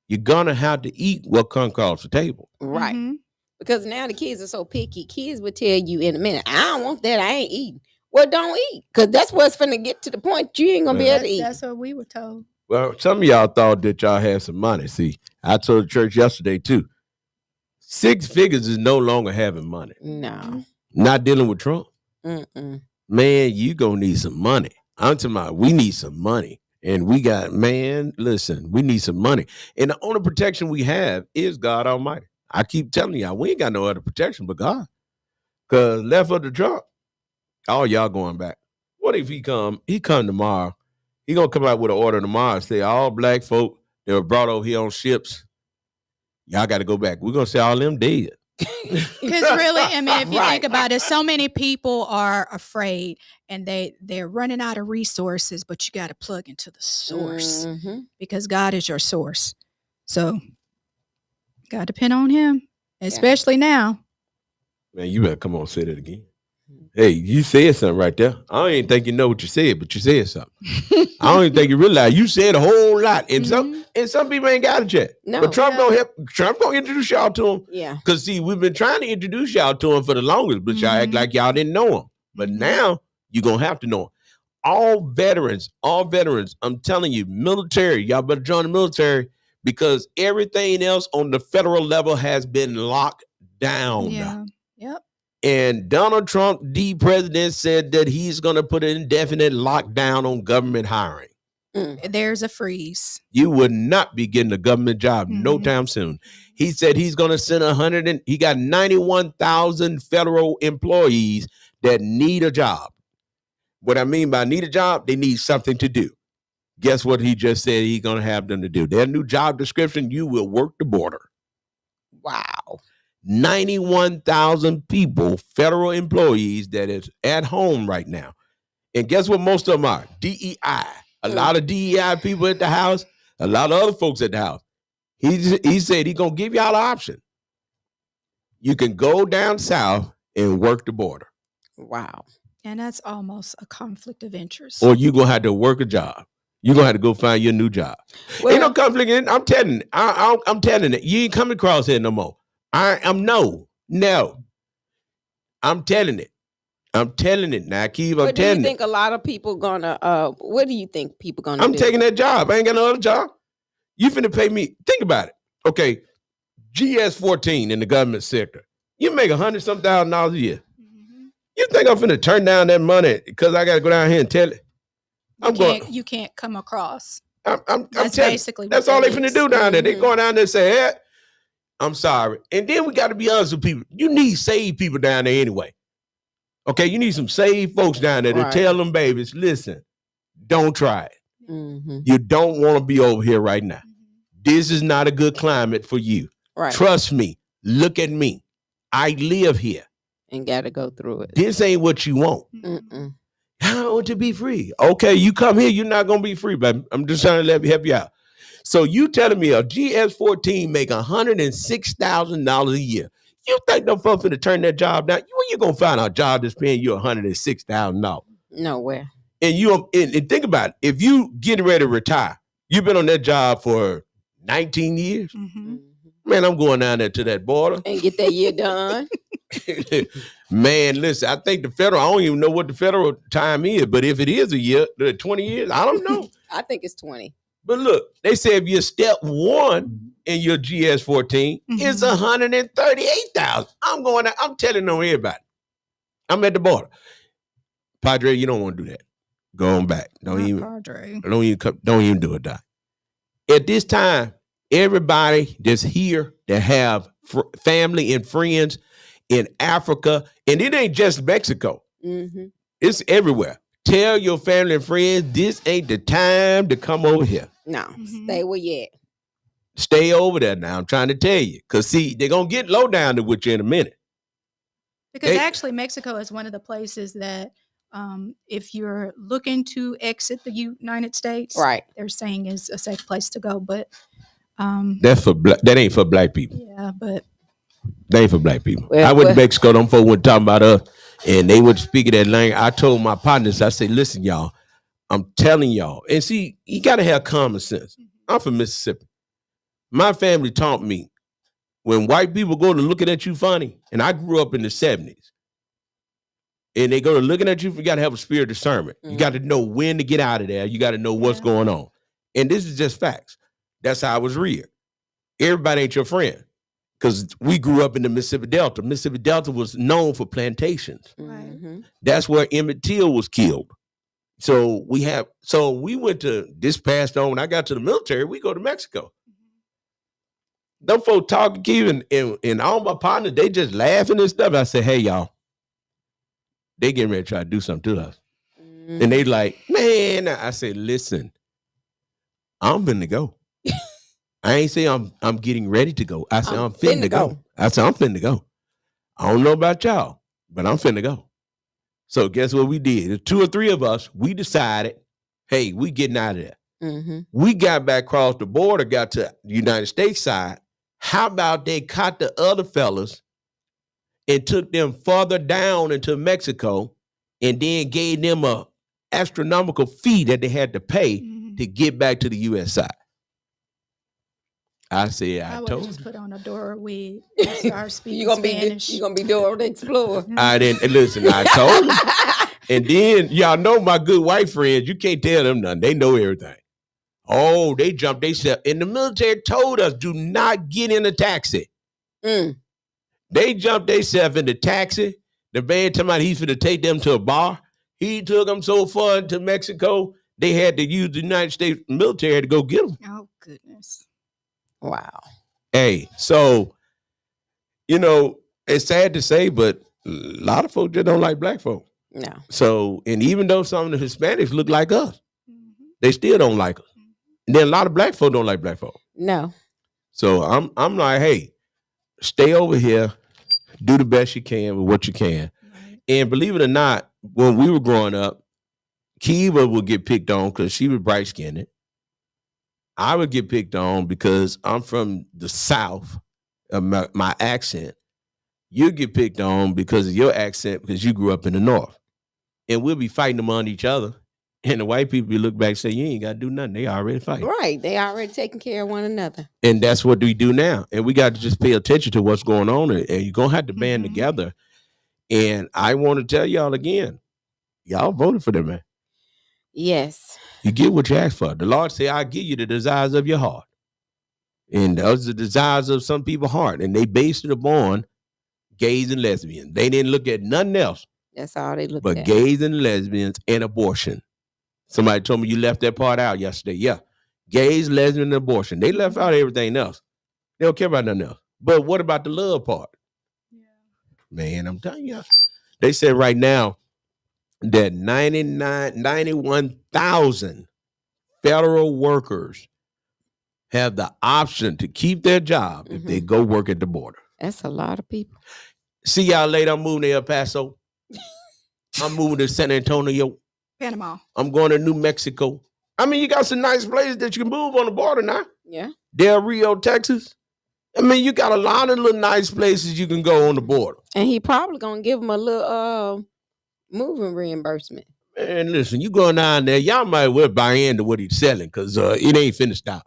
you're gonna have to eat what comes across the table. Right. Mm-hmm. Because now the kids are so picky. Kids would tell you in a minute, I don't want that. I ain't eating. Well, don't eat. Because that's what's finna get to the point you ain't going to be able to eat. That's what we were told. Well, some of y'all thought that y'all had some money. See, I told the church yesterday too. 6 figures is no longer having money. No. Not dealing with Trump. Mm-mm. Man, you gonna need some money. I'm talking about we need some money. And we got, man, listen, we need some money. And the only protection we have is God Almighty. I keep telling y'all, we ain't got no other protection but God. Because left of the Trump, all y'all going back. What if he come tomorrow? He gonna come out with an order tomorrow and say all black folk that were brought over here on ships, y'all got to go back. We're gonna say all them dead. Because really, I mean, if you Right. think about it, so many people are afraid and they're running out of resources, but you got to plug into the source Mhm. because God is your source. So, got to depend on Him, especially now. Man, you better come on, say that again. Hey, you said something right there. I don't even think you know what you said, but you said something. I don't even think you realize you said a whole lot, and some people ain't got it yet. No. But Trump gonna help. Trump gonna introduce y'all to him. Yeah. Cause see, we've been trying to introduce y'all to him for the longest, but y'all act like y'all didn't know him. But now you're gonna have to know him. All veterans. I'm telling you, military. Y'all better join the military because everything else on the federal level has been locked down. Yeah. Yep. And Donald Trump, the president, said that he's going to put an indefinite lockdown on government hiring. There's a freeze. You would not be getting a government job no time soon. He said he's going to send he got 91,000 federal employees that need a job. What I mean by need a job, they need something to do. Guess what he just said he's going to have them to do? Their new job description, you will work the border. Wow. 91,000 people, federal employees that is at home right now. And guess what most of them are? DEI. A lot of DEI people at the house, a lot of other folks at the house. He said he's going to give y'all an option. You can go down south and work the border. Wow. And that's almost a conflict of interest. Or you're going to have to work a job. You're going to have to go find your new job. Ain't no conflict. I'm telling it. I'm telling it. You ain't coming across here no more. No. I'm telling it. I'm telling it now, Keith. What do you think a lot of people gonna what do you think people gonna I'm do? taking that job. I ain't got no other job. You finna pay me. Think about it. Okay. GS-14 in the government sector. You make $100,000 a year. You think I'm finna turn down that money because I gotta go down here and tell it? You can't come across. I'm That's telling basically that's what all they that finna is. do down there. They going down there and say, hey, I'm sorry. And then we got to be honest with people. You need saved people down there anyway. Okay, you need some saved folks down there to tell them babies, listen, don't try it. You don't want to be over here right now. This is not a good climate for you. Right. Trust me. Look at me. I live here. And got to go through it. This ain't what you want. I want to be free. Okay, you come here, you're not going to be free, but I'm just trying to help you out. So you telling me a GS-14 make $106,000 a year. You think them folks finna turn that job down? Where you gonna find a job that's paying you $106,000? Nowhere. And think about it. If you getting ready to retire, you've been on that job for 19 years. Man, I'm going down there to that border and get that year done. Man, listen, I think I don't even know what the federal time is, but if it is a year, 20 years, I don't know. I think it's 20. But look, they say if you're step one in your GS-14, it's $138,000. I'm telling on everybody. I'm at the border. Padre, you don't want to do that. Go on back. Don't even do it, Doc. At this time, everybody that's here that have family and friends in Africa, and it ain't just Mexico. It's everywhere. Tell your family and friends this ain't the time to come over here. No, stay where you at. Stay over there now. I'm trying to tell you. Because, see, they're going to get low down with you in a minute. Because actually, Mexico is one of the places that if you're looking to exit the United States, they're saying is a safe place to go. But that ain't for black people. Yeah, but they ain't for black people. I went to Mexico. Them folks were talking about us, and they would speak that language. I told my partners, I said, listen, y'all, I'm telling y'all. And see, you got to have common sense. I'm from Mississippi. My family taught me when white people go to looking at you funny, and I grew up in the 70s, and they go to looking at you, you got to have a spirit of discernment. You got to know when to get out of there. You got to know what's going on. And this is just facts. That's how I was reared. Everybody ain't your friend because we grew up in the Mississippi Delta. Mississippi Delta was known for plantations. That's where Emmett Till was killed. So we went to this past on. When I got to the military, we go to Mexico. Them folks talking, Keith, and all my partners, they just laughing and stuff. I said, hey, y'all, they getting ready to try to do something to us. And they like, man, I said, listen, I'm finna go. I ain't say I'm getting ready to go. I said, I'm finna go. I said, I'm finna go. I don't know about y'all, but I'm finna go. So guess what we did? The 2 or 3 of us, we decided, hey, we getting out of there. We got back across the border, got to the United States side. How about they caught the other fellas and took them further down into Mexico and then gave them a astronomical fee that they had to pay to get back to the U.S. side? I said, I would told just you. put on a Dora wig and start speaking You gonna Spanish. be Dora the Explorer. I didn't listen. I told them. And then y'all know my good white friends. You can't tell them nothing. They know everything. Oh, they jumped themselves. And the military told us, do not get in a taxi. They jumped themselves in the taxi. The man told me he's finna take them to a bar. He took them so far to Mexico, they had to use the United States military to go get them. Oh, goodness. Wow. Hey, so, you know, it's sad to say, but a lot of folks just don't like black folk. No. So, and even though some of the Hispanics look like us, they still don't like us. And then a lot of black folk don't like black folk. No. So I'm like, hey, stay over here, do the best you can with what you can. And believe it or not, when we were growing up, Kiva would get picked on because she was bright skinned. I would get picked on because I'm from the South, my accent. You get picked on because of your accent because you grew up in the North. And we'll be fighting among each other. And the white people be look back and say, you ain't got to do nothing. They already fighting. Right. They already taking care of one another. And that's what we do now. And we got to just pay attention to what's going on. And you're going to have to band together. And I want to tell y'all again, y'all voted for them, man. Yes. You get what you ask for. The Lord said, I'll give you the desires of your heart. And those are the desires of some people's heart. And they based it upon gays and lesbians. They didn't look at nothing else. That's all they looked but at. Gays and lesbians and abortion. Somebody told me you left that part out yesterday. Yeah. Gays, lesbians, and abortion. They left out everything else. They don't care about nothing else. But what about the love part? Yeah. Man, I'm telling you. They said right now that 91,000 federal workers have the option to keep their job if they go work at the border. That's a lot of people. See y'all later. I'm moving to El Paso. I'm moving to San Antonio. Panama. I'm going to New Mexico. I mean, you got some nice places that you can move on the border now. Yeah. Del Rio, Texas. I mean, you got a lot of little nice places you can go on the border. And he probably gonna give them a little moving reimbursement. Man, listen, you going down there, y'all might well buy into what he's selling because it ain't finna stop.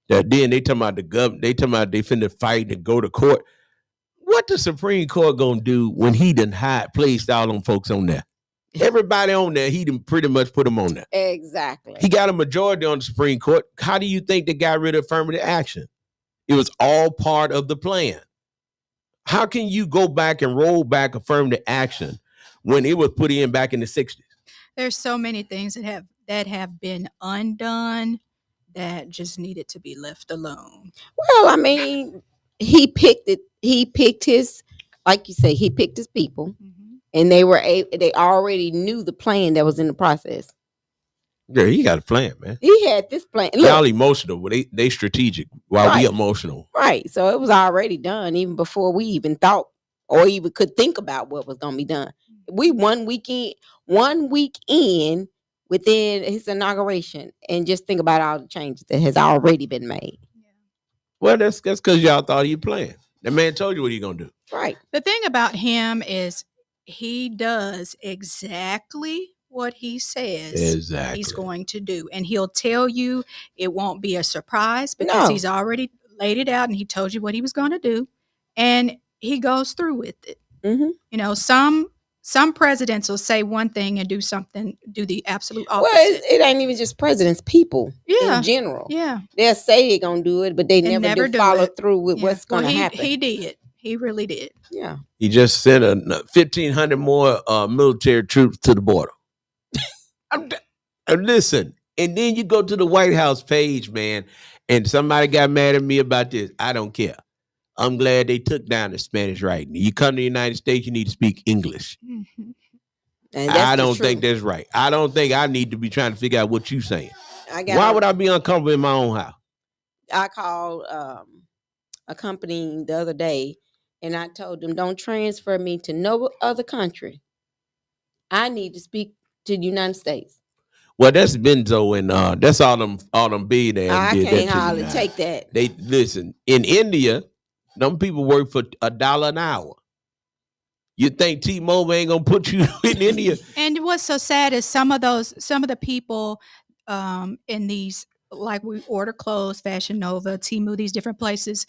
Then they talking about the government. They talking about they finna fight and go to court. What the Supreme Court gonna do when he done placed all them folks on there? Everybody on there, he done pretty much put them on there. Exactly. He got a majority on the Supreme Court. How do you think they got rid of affirmative action? It was all part of the plan. How can you go back and roll back affirmative action when it was put in back in the 60s? There's so many things that have been undone that just needed to be left alone. Well, I mean, he picked it. He picked his, like you say, he picked his people, and they already knew the plan that was in the process. Yeah, he got a plan, man. He had this plan. Look, y'all emotional, but they strategic while we emotional. Right. So it was already done even before we even thought or even could think about what was going to be done. We 1 week in within his inauguration, and just think about all the changes that has already been made. Well, that's because y'all thought he playing. That man told you what he gonna do. Right. The thing about him is he does exactly what he says he's going to do. And he'll tell you it won't be a surprise because he's already laid it out and he told you what he was going to do. And he goes through with it. You know, some presidents will say one thing and do the absolute opposite. Well, it ain't even just presidents, people in general. Yeah. They'll say they're going to do it, but they never do follow through with what's going to happen. He did. He really did. Yeah. He just sent 1,500 more military troops to the border. Listen, and then you go to the White House page, man, and somebody got mad at me about this. I don't care. I'm glad they took down the Spanish writing. You come to the United States, you need to speak English. And that's I the don't think truth. that's right. I don't think I need to be trying to figure out what you saying. I Why got. would I be uncomfortable in my own house? I called a company the other day, and I told them, "Don't transfer me to no other country. I need to speak to the United States." Well, that's Benzo and that's all them billionaires I did can't that to you hardly now. take that. They listen in India, them people work for $1 an hour. You think T-Mobile ain't gonna put you in India? And what's so sad is some of the people in these, like, we order clothes, Fashion Nova, Temu, these different places,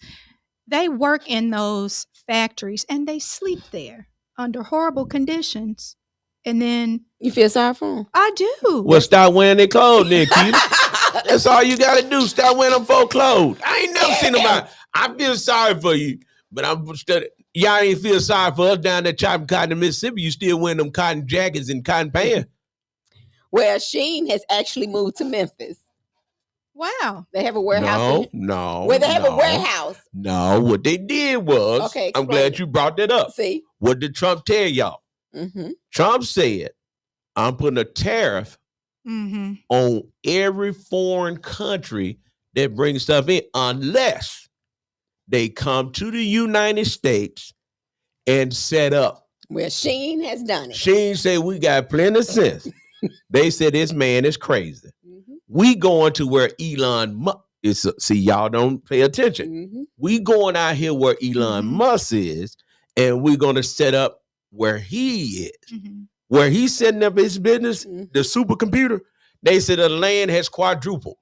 they work in those factories and they sleep there under horrible conditions. And then You feel sorry for them? I do. Well, start wearing their clothes, then, Keita. That's all you gotta do. Start wearing them folk clothes. I ain't never seen nobody. I feel sorry for you, but I'm studying. Y'all ain't feel sorry for us down there chopping cotton in Mississippi. You still wearing them cotton jackets and cotton pants. Well, Sheen has actually moved to Memphis. Wow. They have a warehouse. No. Where they have no. a warehouse. No, what they did was, Okay, I'm explain glad it. you brought that up. See? What did Trump tell y'all? Mm-hmm. Trump said, I'm putting a tariff Mm-hmm. on every foreign country that brings stuff in unless they come to the United States and set up. Well, Sheen has done it. Sheen said we got plenty of sense. They said this man is crazy. Mm-hmm. We going to where Elon Musk is. See, y'all don't pay attention. Mm-hmm. We going out here where Elon Musk is, and we're going to set up where he is. Mm-hmm. Where he's setting up his business, Mm-hmm. the supercomputer, they said the land has quadrupled.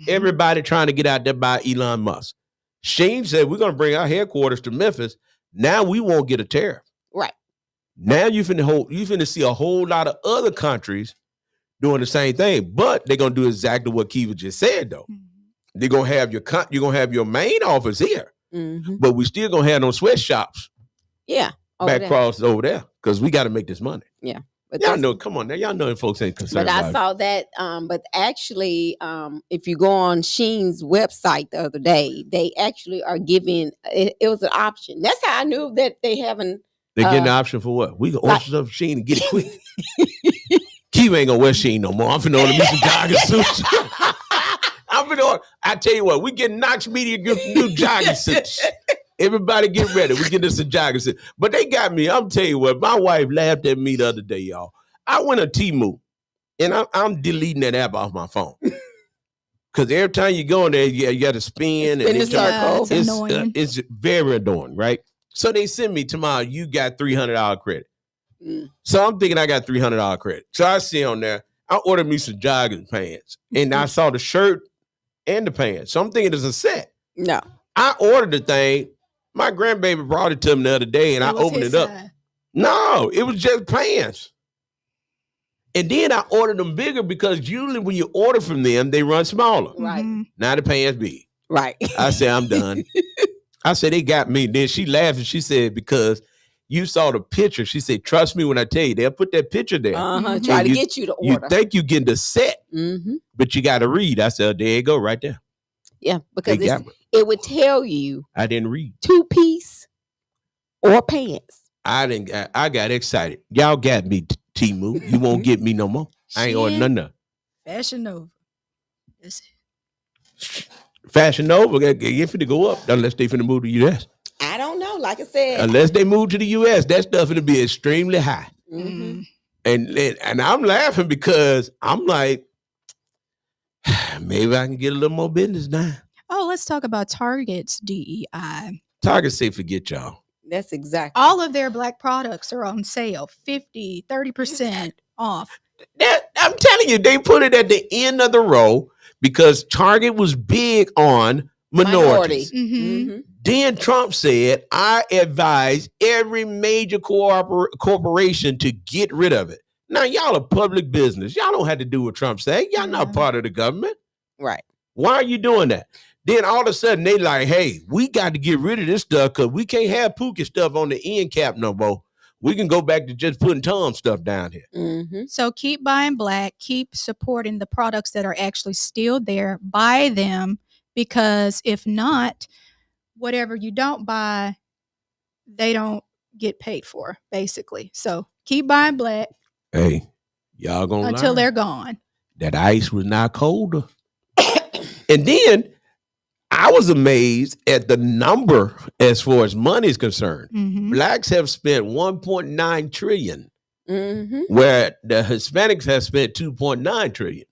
Everybody trying to get out there by Elon Musk. Sheen said, we're going to bring our headquarters to Memphis. Now we won't get a tariff. Right. Now you finna see a whole lot of other countries doing the same thing, but they're going to do exactly what Kiva just said, though. They're going to have you're going to have your main office here, Mm-hmm. but we still going to have those sweatshops Yeah. over back there. across over there because we got to make this money. But Y'all that's- know, come on now. Y'all know that folks ain't concerned But I about it. saw that. But actually, if you go on Sheen's website the other day, they actually are giving it was an option. That's how I knew that they haven't. They getting the option for what? We can order like- stuff Sheen and get it quick. Kiva ain't gonna wear Sheen no more. I'm finna order me some jogging suits. I'm finna order. I tell you what, we getting Knox Media new jogging suits. Everybody get ready. We get us a jogging suit. But they got me. I'm telling you what, my wife laughed at me the other day, y'all. I went to Temu, and I'm deleting that app off my phone. Because every time you go in there, you got to spin. Spin and the it- circle. It's annoying. it's very annoying, right? So they send me tomorrow, you got $300 credit. Mm. So I'm thinking I got $300 credit. So I see on there, I ordered me some jogging pants. And I saw the shirt and the pants. So I'm thinking it's a set. No. I ordered the thing. My grandbaby brought it to me the other day and I opened it up. No, it was just pants. And then I ordered them bigger because usually when you order from them, they run smaller. Right. Now the pants big. Right. I said, I'm done. I said, they got me. Then she laughed and she said, because you saw the picture. She said, trust me when I tell you, they'll put that picture there. Uh-huh. Try to you- get you to You order. think you getting the set, Mm-hmm. but you got to read. I said, there you go, right there. Yeah, They because got me. it would tell you I didn't read. 2-piece or pants. I got excited. Y'all got me, Temu. You won't get me no more. I ain't ordering none of that. Fashion Nova. That's it. Fashion Nova, you finna go up unless they finna move to the US. I don't know. Like I said. Unless they move to the US, that stuff finna be extremely high. Mm-hmm. And I'm laughing because I'm like, maybe I can get a little more business now. Oh, let's talk about Target's DEI. Target say forget y'all. That's exactly. All of their black products are on sale, 50, 30% off. I'm telling you, they put it at the end of the row because Target was big on minorities. Mm-hmm. Mm-hmm. Then Trump said, I advise every major corporation to get rid of it. Now, y'all are public business. Y'all don't have to do what Trump said. Y'all not Yeah. part of the government. Right. Why are you doing that? Then all of a sudden, they like, hey, we got to get rid of this stuff because we can't have Pookie stuff on the end cap no more. We can go back to just putting Tom stuff down here. Mm-hmm. So keep buying black, keep supporting the products that are actually still there, buy them, because if not, whatever you don't buy, they don't get paid for, basically. So Keep buying black Hey, y'all gonna until learn they're gone. that ice was not colder. And then I was amazed at the number as far as money is concerned. Mm-hmm. Blacks have spent 1.9 trillion, Mm-hmm. where the Hispanics have spent 2.9 trillion.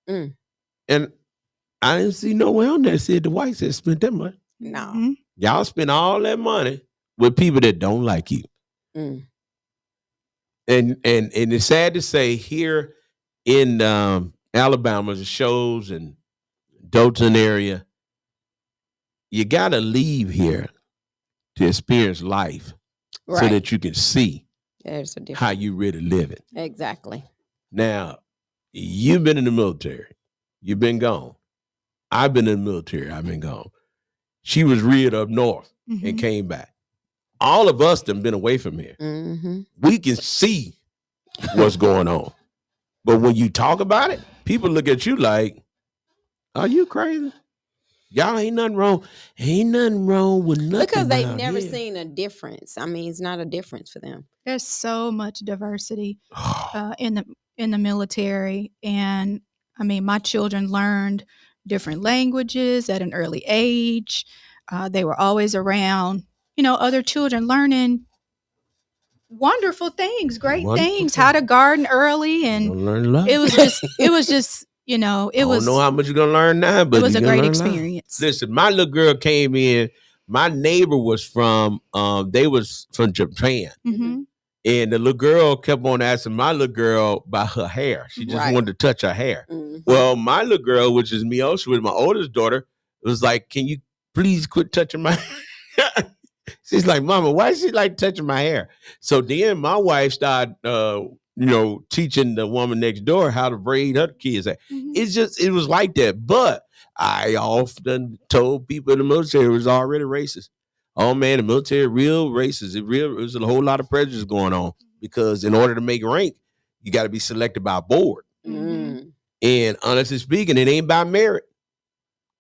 Mm. And I didn't see nowhere on there said the whites had spent that much. No. Mm-hmm. Y'all spend all that money with people that don't like you. Mm. And it's sad to say here in Alabama, the shows and Dothan area, you gotta leave here to experience life so Right. that you can see There's a difference. how you really live it. Exactly. Now, you've been in the military, you've been gone. I've been in the military, I've been gone. She was reared up north Mm-hmm. and came back. All of us done been away from here. Mm-hmm. We can see what's going on. But when you talk about it, people look at you like, are you crazy? Y'all ain't nothing wrong. Ain't nothing wrong with nothing. Because they've out never here. seen a difference. I mean, it's not a difference for them. There's so much diversity in the military, and I mean, my children learned different languages at an early age. They were always around, other children learning wonderful things, great Wonderful things, how to garden early, You and gonna learn a lot. it was just, it I was, don't know how much you're gonna learn now, but it was you a gonna great learn a lot. experience. Listen, my little girl came in. My neighbor was from they was from Japan. Mm-hmm. And the little girl kept on asking my little girl about her hair. She just Right. wanted to touch her hair. Mhm. Well, my little girl, which is Miosha, with my oldest daughter, was like, can you please quit touching my hair? She's like, Mama, why is she like touching my hair? So then my wife started, teaching the woman next door how to braid her kids' hair. Mhm. It was like that. But I often told people in the military it was already racist. Oh man, the military real racist. There's a whole lot of prejudice going on because in order to make rank, you got to be selected by a board. Mm. And honestly speaking, it ain't by merit.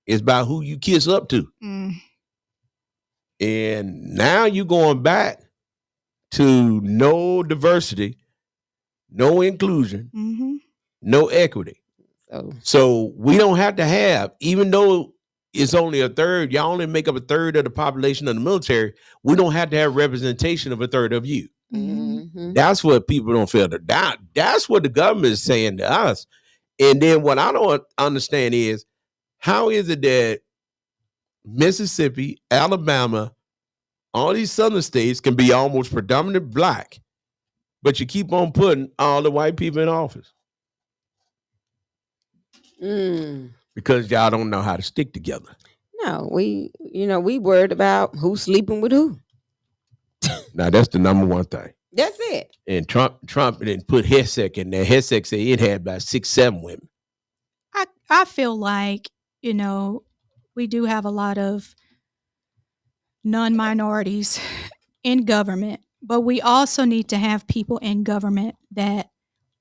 It's by who you kiss up to. Mm. And now you're going back to no diversity, no inclusion, Mm-hmm. no equity. So we don't have to have, even though it's only a third, y'all only make up a third of the population of the military, we don't have to have representation of a third of you. Mhm. That's what people don't feel. That's what the government is saying to us. And then what I don't understand is, how is it that Mississippi, Alabama, all these southern states can be almost predominantly black, but you keep on putting all the white people in office? Mm. Because y'all don't know how to stick together. No, we worried about who's sleeping with who. Now that's the number one thing. That's it. And Trump didn't put Hesek in there. Hesek said it had about 6-7 women. I feel like, we do have a lot of non-minorities in government, but we also need to have people in government that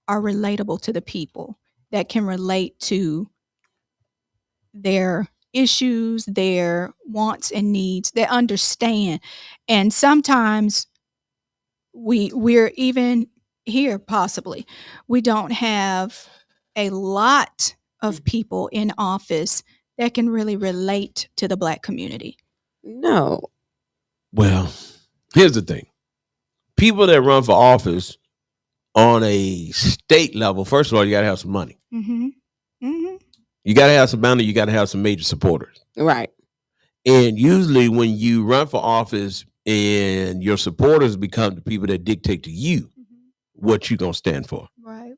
are relatable to the people, that can relate to their issues, their wants and needs, that understand. And sometimes we're even here, possibly, we don't have a lot of people in office that can really relate to the Black community. No. Well, here's the thing. People that run for office on a state level, first of all, you got to have some money. Mm-hmm. Mm-hmm. You got to have some money. You got to have some major supporters. Right. And usually when you run for office and your supporters become the people that dictate to you what you're going to stand for. Right.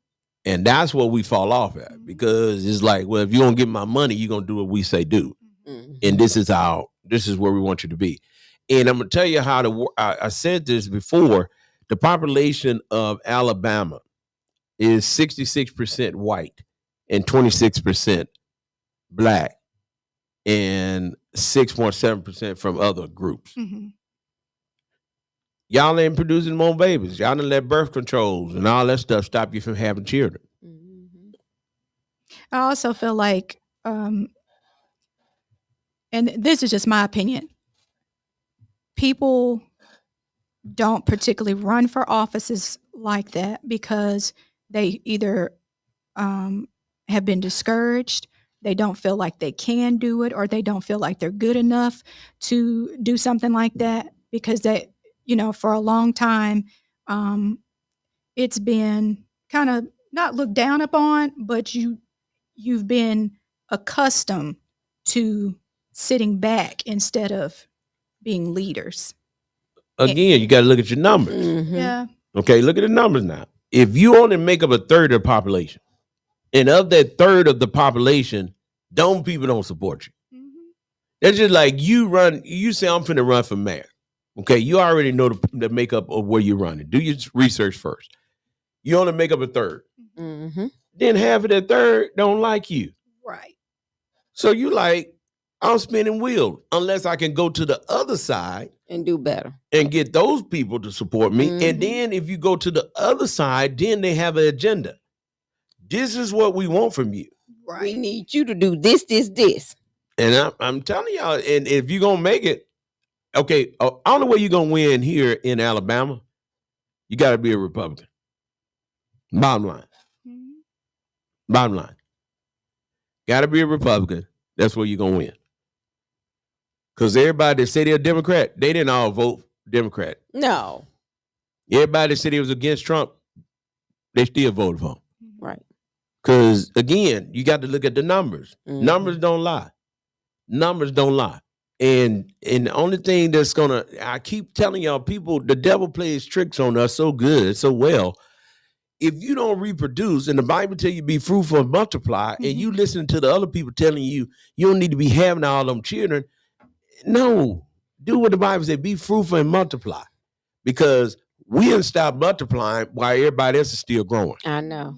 And that's what we fall off at, because it's like, well, if you don't get my money, you're going to do what we say do. Mhm. And this is where we want you to be. And I'm going to tell you how I said this before. The population of Alabama is 66% white and 26% Black and 6.7% from other groups. Mm-hmm. Y'all ain't producing more babies. Y'all done let birth controls and all that stuff stop you from having children. Mhm. I also feel like, and this is just my opinion, people don't particularly run for offices like that because they either have been discouraged, they don't feel like they can do it, or they don't feel like they're good enough to do something like that because they, for a long time, it's been kind of not looked down upon, but you've been accustomed to sitting back instead of being leaders. Again, you got to look at your numbers. Mhm. Yeah. Okay, look at the numbers now. If you only make up a third of the population, and of that third of the population, people don't support you. That's just like you say, I'm finna run for mayor. Okay, you already know the makeup of where you're running. Do your research first. You only make up a third. Mhm. Then half of that third don't like you. Right. So you like, I'm spinning wheels unless I can go to the other side And do better. and get those people to support me. Mhm. And then if you go to the other side, then they have an agenda. This is what we want from you. Right. We need you to do this, this, this. And I'm telling y'all, and if you're going to make it, okay, only way you're going to win here in Alabama, you got to be a Republican. Bottom line. Mhm. Bottom line. Got to be a Republican. That's where you're going to win. Because everybody that say they're a Democrat, they didn't all vote Democrat. No. Everybody that said they was against Trump, they still voted for him. Right. Because, again, you got to look at the numbers. Mhm. Numbers don't lie. Numbers don't lie. And the only thing that's going to, I keep telling y'all, people, the devil plays tricks on us so good, so well. If you don't reproduce, and the Bible tell you be fruitful and multiply, and you listen to the other people telling you you don't need to be having all them children, no, do what the Bible said, be fruitful and multiply. Because we didn't stop multiplying while everybody else is still growing. I know.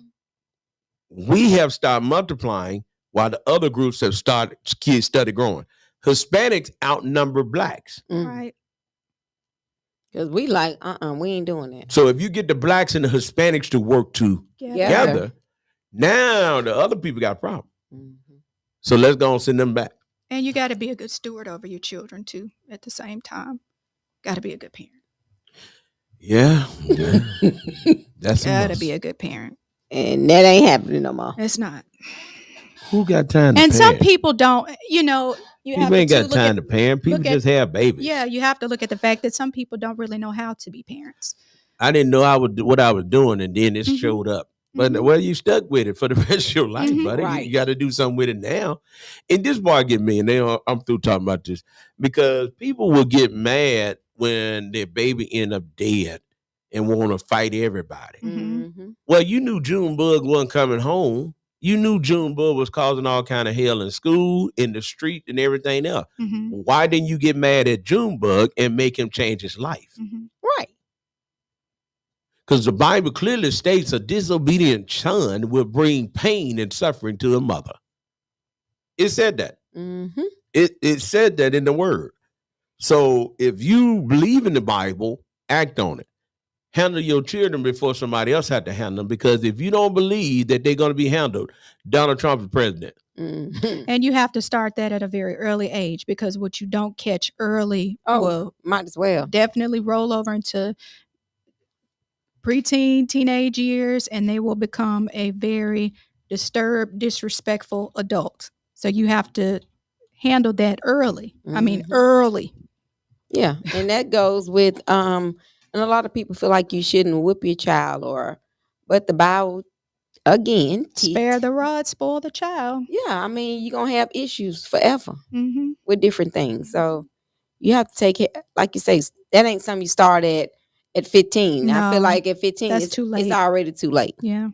We have stopped multiplying while the other groups have kids started growing. Hispanics outnumber blacks. Right. Because we like, we ain't doing that. So if you get the blacks and the Hispanics to work together, now the other people got a problem. Mhm. So let's go and send them back. And you got to be a good steward over your children too. At the same time, got to be a good parent. Yeah. That's Got to be a good parent. And that ain't happening no more. It's not. Who got time to And some parent? people don't. You have People to ain't got look time at- to parent. People look at- just have babies. Yeah, you have to look at the fact that some people don't really know how to be parents. I didn't know what I was doing, and then it Mhm. showed up. But Mhm. well, you stuck with it for the rest of your life, Mhm. buddy. Right. You got to do something with it now. And this part get me, and then I'm through talking about this, because people will get mad when their baby end up dead and want to fight everybody. Mhm. Mhm. Well, you knew Junebug wasn't coming home. You knew Junebug was causing all kind of hell in school, in the street, and everything else. Mhm. Why didn't you get mad at Junebug and make him change his life? Mhm. Right. Because the Bible clearly states a disobedient son will bring pain and suffering to a mother. It said that. Mm-hmm. It said that in the word. So if you believe in the Bible, act on it. Handle your children before somebody else had to handle them. Because if you don't believe that they're going to be handled, Donald Trump is president. Mm-hmm. And you have to start that at a very early age, because what you don't catch early Oh, will might as well. definitely roll over into preteen, teenage years, and they will become a very disturbed, disrespectful adult. So you have to handle that early. I mean, Mhm. early. Yeah, and that goes with and a lot of people feel like you shouldn't whip your child, but the Bible again Spare the rod, spoil the child. Yeah, I mean you're gonna have issues forever Mm-hmm. with different things, so you have to take it, like you say, that ain't something you start at 15. I feel No, like at 15 that's it's too late. It's already too late. Yeah,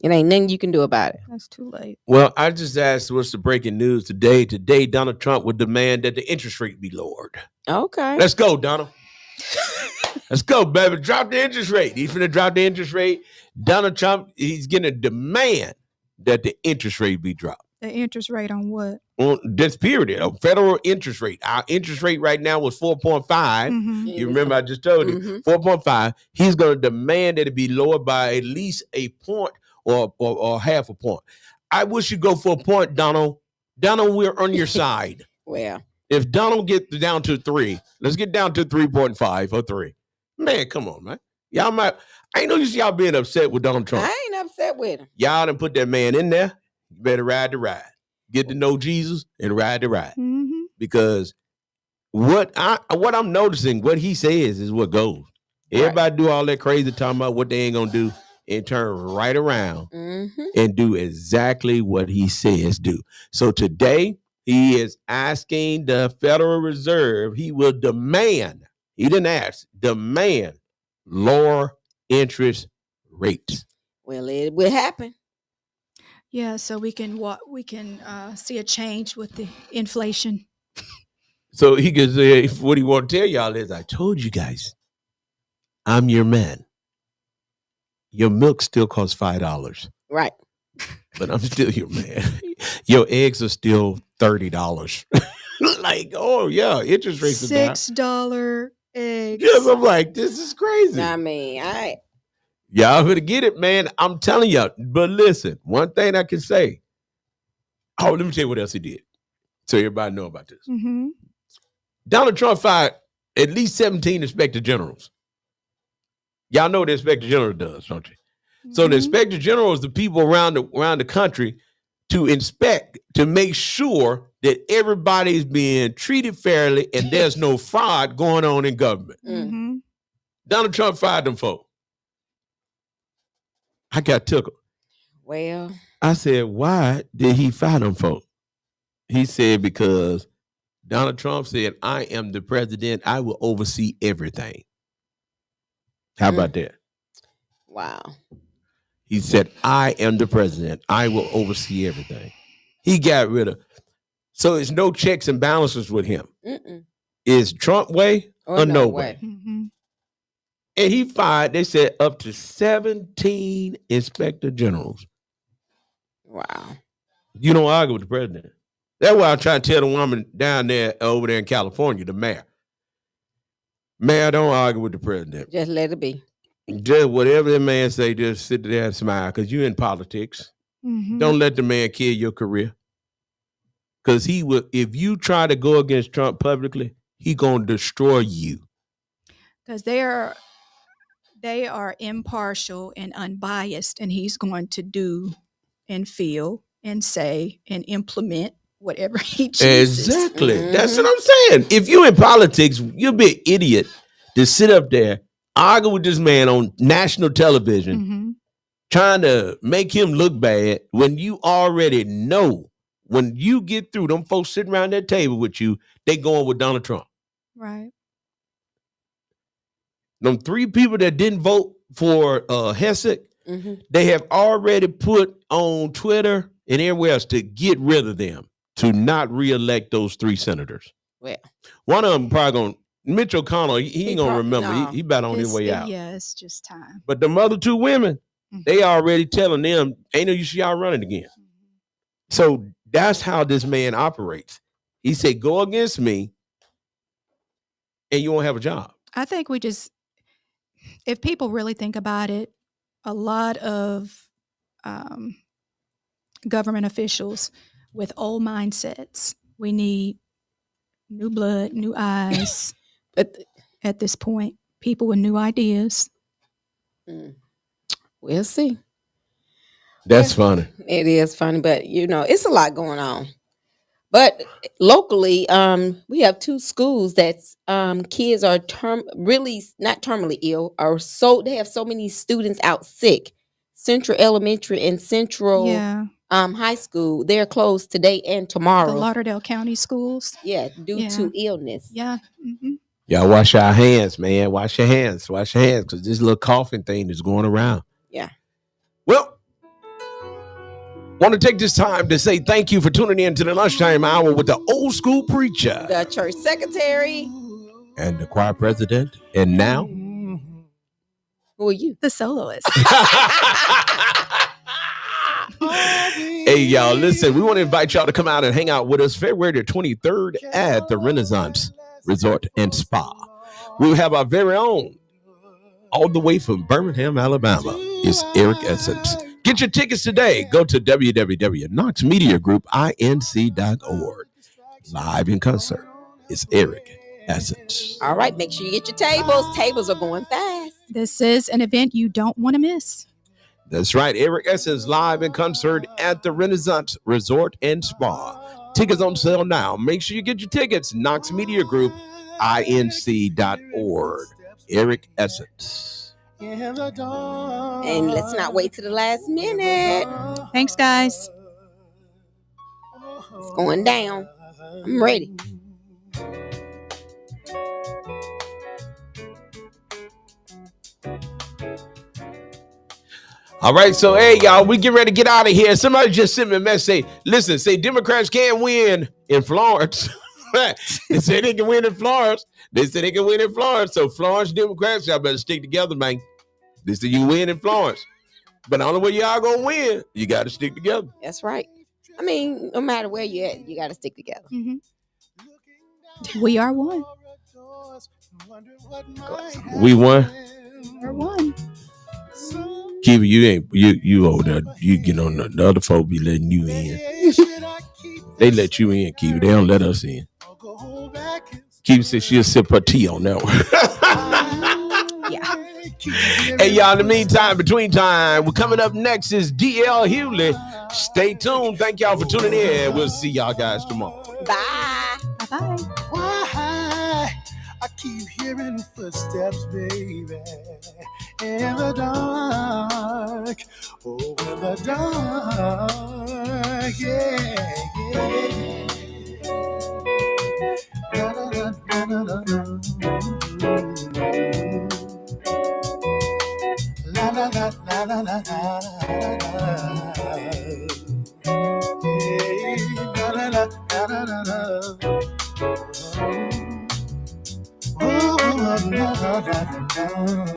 It ain't nothing you can do about it. that's too late. Well, I just asked what's the breaking news today. Today, Donald Trump would demand that the interest rate be lowered. Okay. Let's go, Donald. Let's go, baby. Drop the interest rate. He's finna drop the interest rate. Donald Trump, he's gonna demand that the interest rate be dropped. The interest rate on what? On this period, a federal interest rate. Our interest rate right now was 4.5. Mm-hmm. You remember I just told you, Mhm. 4.5. He's gonna demand that it be lowered by at least a point or half a point. I wish you go for a point, Donald. Donald, we're on your side. Well, If Donald gets down to 3, let's get down to 3.5 or 3. Man, come on, man. Y'all might. I ain't no use y'all being upset with Donald Trump. I ain't upset with him. Y'all done put that man in there. You better ride the ride. Get to know Jesus and ride the ride. Mm-hmm. Because what I'm noticing, what he says is what goes. Everybody do all that crazy talking about what they ain't gonna do and turn right around and do exactly what he says do. So today he is asking the Federal Reserve, he will demand, he didn't ask, demand lower interest rates. Well, it will happen. Yeah, so we can see a change with the inflation. So he can say, what he want to tell y'all is, I told you guys, I'm your man. Your milk still costs $5. Right. But I'm still your man. Your eggs are still $30. Like, oh yeah, interest rates are down. $6 eggs. Yes, I'm like, this is crazy. I mean, Y'all better get it, man. I'm telling y'all. But listen, one thing I can say. Oh, let me tell you what else he did. So everybody know about this. Mm-hmm. Donald Trump fired at least 17 inspector generals. Y'all know what the inspector general does, don't you? Mm-hmm. So the inspector general is the people around the country to inspect, to make sure that everybody's being treated fairly and there's no fraud going on in government. Mm-hmm. Donald Trump fired them folks. I got tickled. Well, I said, why did he fire them folks? He said, because Donald Trump said, I am the president. I will oversee everything. How about that? Wow. He said, I am the president. I will oversee everything. He got rid of. So it's no checks and balances with him. Is Trump way or no way? Mm-hmm. And he fired, they said, up to 17 inspector generals. Wow. You don't argue with the president. That's why I'm trying to tell the woman down there, over there in California, the mayor. Mayor, don't argue with the president. Just let it be. Just whatever the man say, just sit there and smile, because you're in politics. Mm-hmm. Don't let the man kill your career. Because he will, if you try to go against Trump publicly, he gonna destroy you. Because they are impartial and unbiased, and he's going to do and feel and say and implement whatever he chooses. Exactly. That's what I'm saying. If you're in politics, you'll be an idiot to sit up there, argue with this man on national television, trying to make him look bad when you already know when you get through, them folks sitting around that table with you, they going with Donald Trump. Right. Them 3 people that didn't vote for Hessek, they have already put on Twitter and everywhere else to get rid of them, to not reelect those 3 senators. Well, one of them probably going, Mitch O'Connell, he ain't going to remember. No. He about on his way out. Yeah, it's just time. But the other 2 women, they already telling them, ain't no use y'all running again. So that's how this man operates. He said, go against me and you won't have a job. I think if people really think about it, a lot of government officials with old mindsets, we need new blood, new eyes. At this point, people with new ideas. We'll see. That's funny. It is funny, but it's a lot going on. But locally, we have 2 schools that's kids are really not terminally ill, or they have so many students out sick. Central Elementary and Central High School, they're closed today and tomorrow. The Lauderdale County schools. Yeah, due to illness. Yeah. Y'all wash your hands, man. Wash your hands. Wash your hands, because this little coughing thing is going around. Yeah. Well, want to take this time to say thank you for tuning in to the lunchtime hour with the old school preacher, the church secretary, and the choir president. And now, who are you? The soloist. Hey, y'all, listen, we want to invite y'all to come out and hang out with us February the 23rd at the Renaissance Resort and Spa. We'll have our very own, all the way from Birmingham, Alabama, is Eric Essence. Get your tickets today. Go to www.knoxmediagroupinc.org. Live in concert. It's Eric Essence. All right, make sure you get your tables. Tables are going fast. This is an event you don't want to miss. That's right. Eric Essence live in concert at the Renaissance Resort and Spa. Tickets on sale now. Make sure you get your tickets. Knox Media Group, inc.org. Eric Essence. And let's not wait to the last minute. Thanks, guys. It's going down. I'm ready. All right, so hey, y'all, we get ready to get out of here. Somebody just sent me a message. Say Democrats can't win in Florence. They say they can win in Florence. So Florence Democrats, y'all better stick together, man. They say you win in Florence. But the only way y'all gonna win, you got to stick together. That's right. I mean, no matter where you're at, you got to stick together. Mm-hmm. We are one. We won. We're one. Kiva, you over there. You get on the other folk be letting you in. They let you in, Kiva. They don't let us in. Kiva said she'll sip her tea on that one. Yeah. Hey, y'all, in the meantime, between time, we're coming up next is DL Hewley. Stay tuned. Thank y'all for tuning in. We'll see y'all guys tomorrow. Bye. Bye-bye. Why I keep hearing footsteps, baby, in the dark. Oh, in the dark, yeah. Da, da, da, da, da, da. La la la la la la la. Hey, la la la la la la. Oh, la la la la la.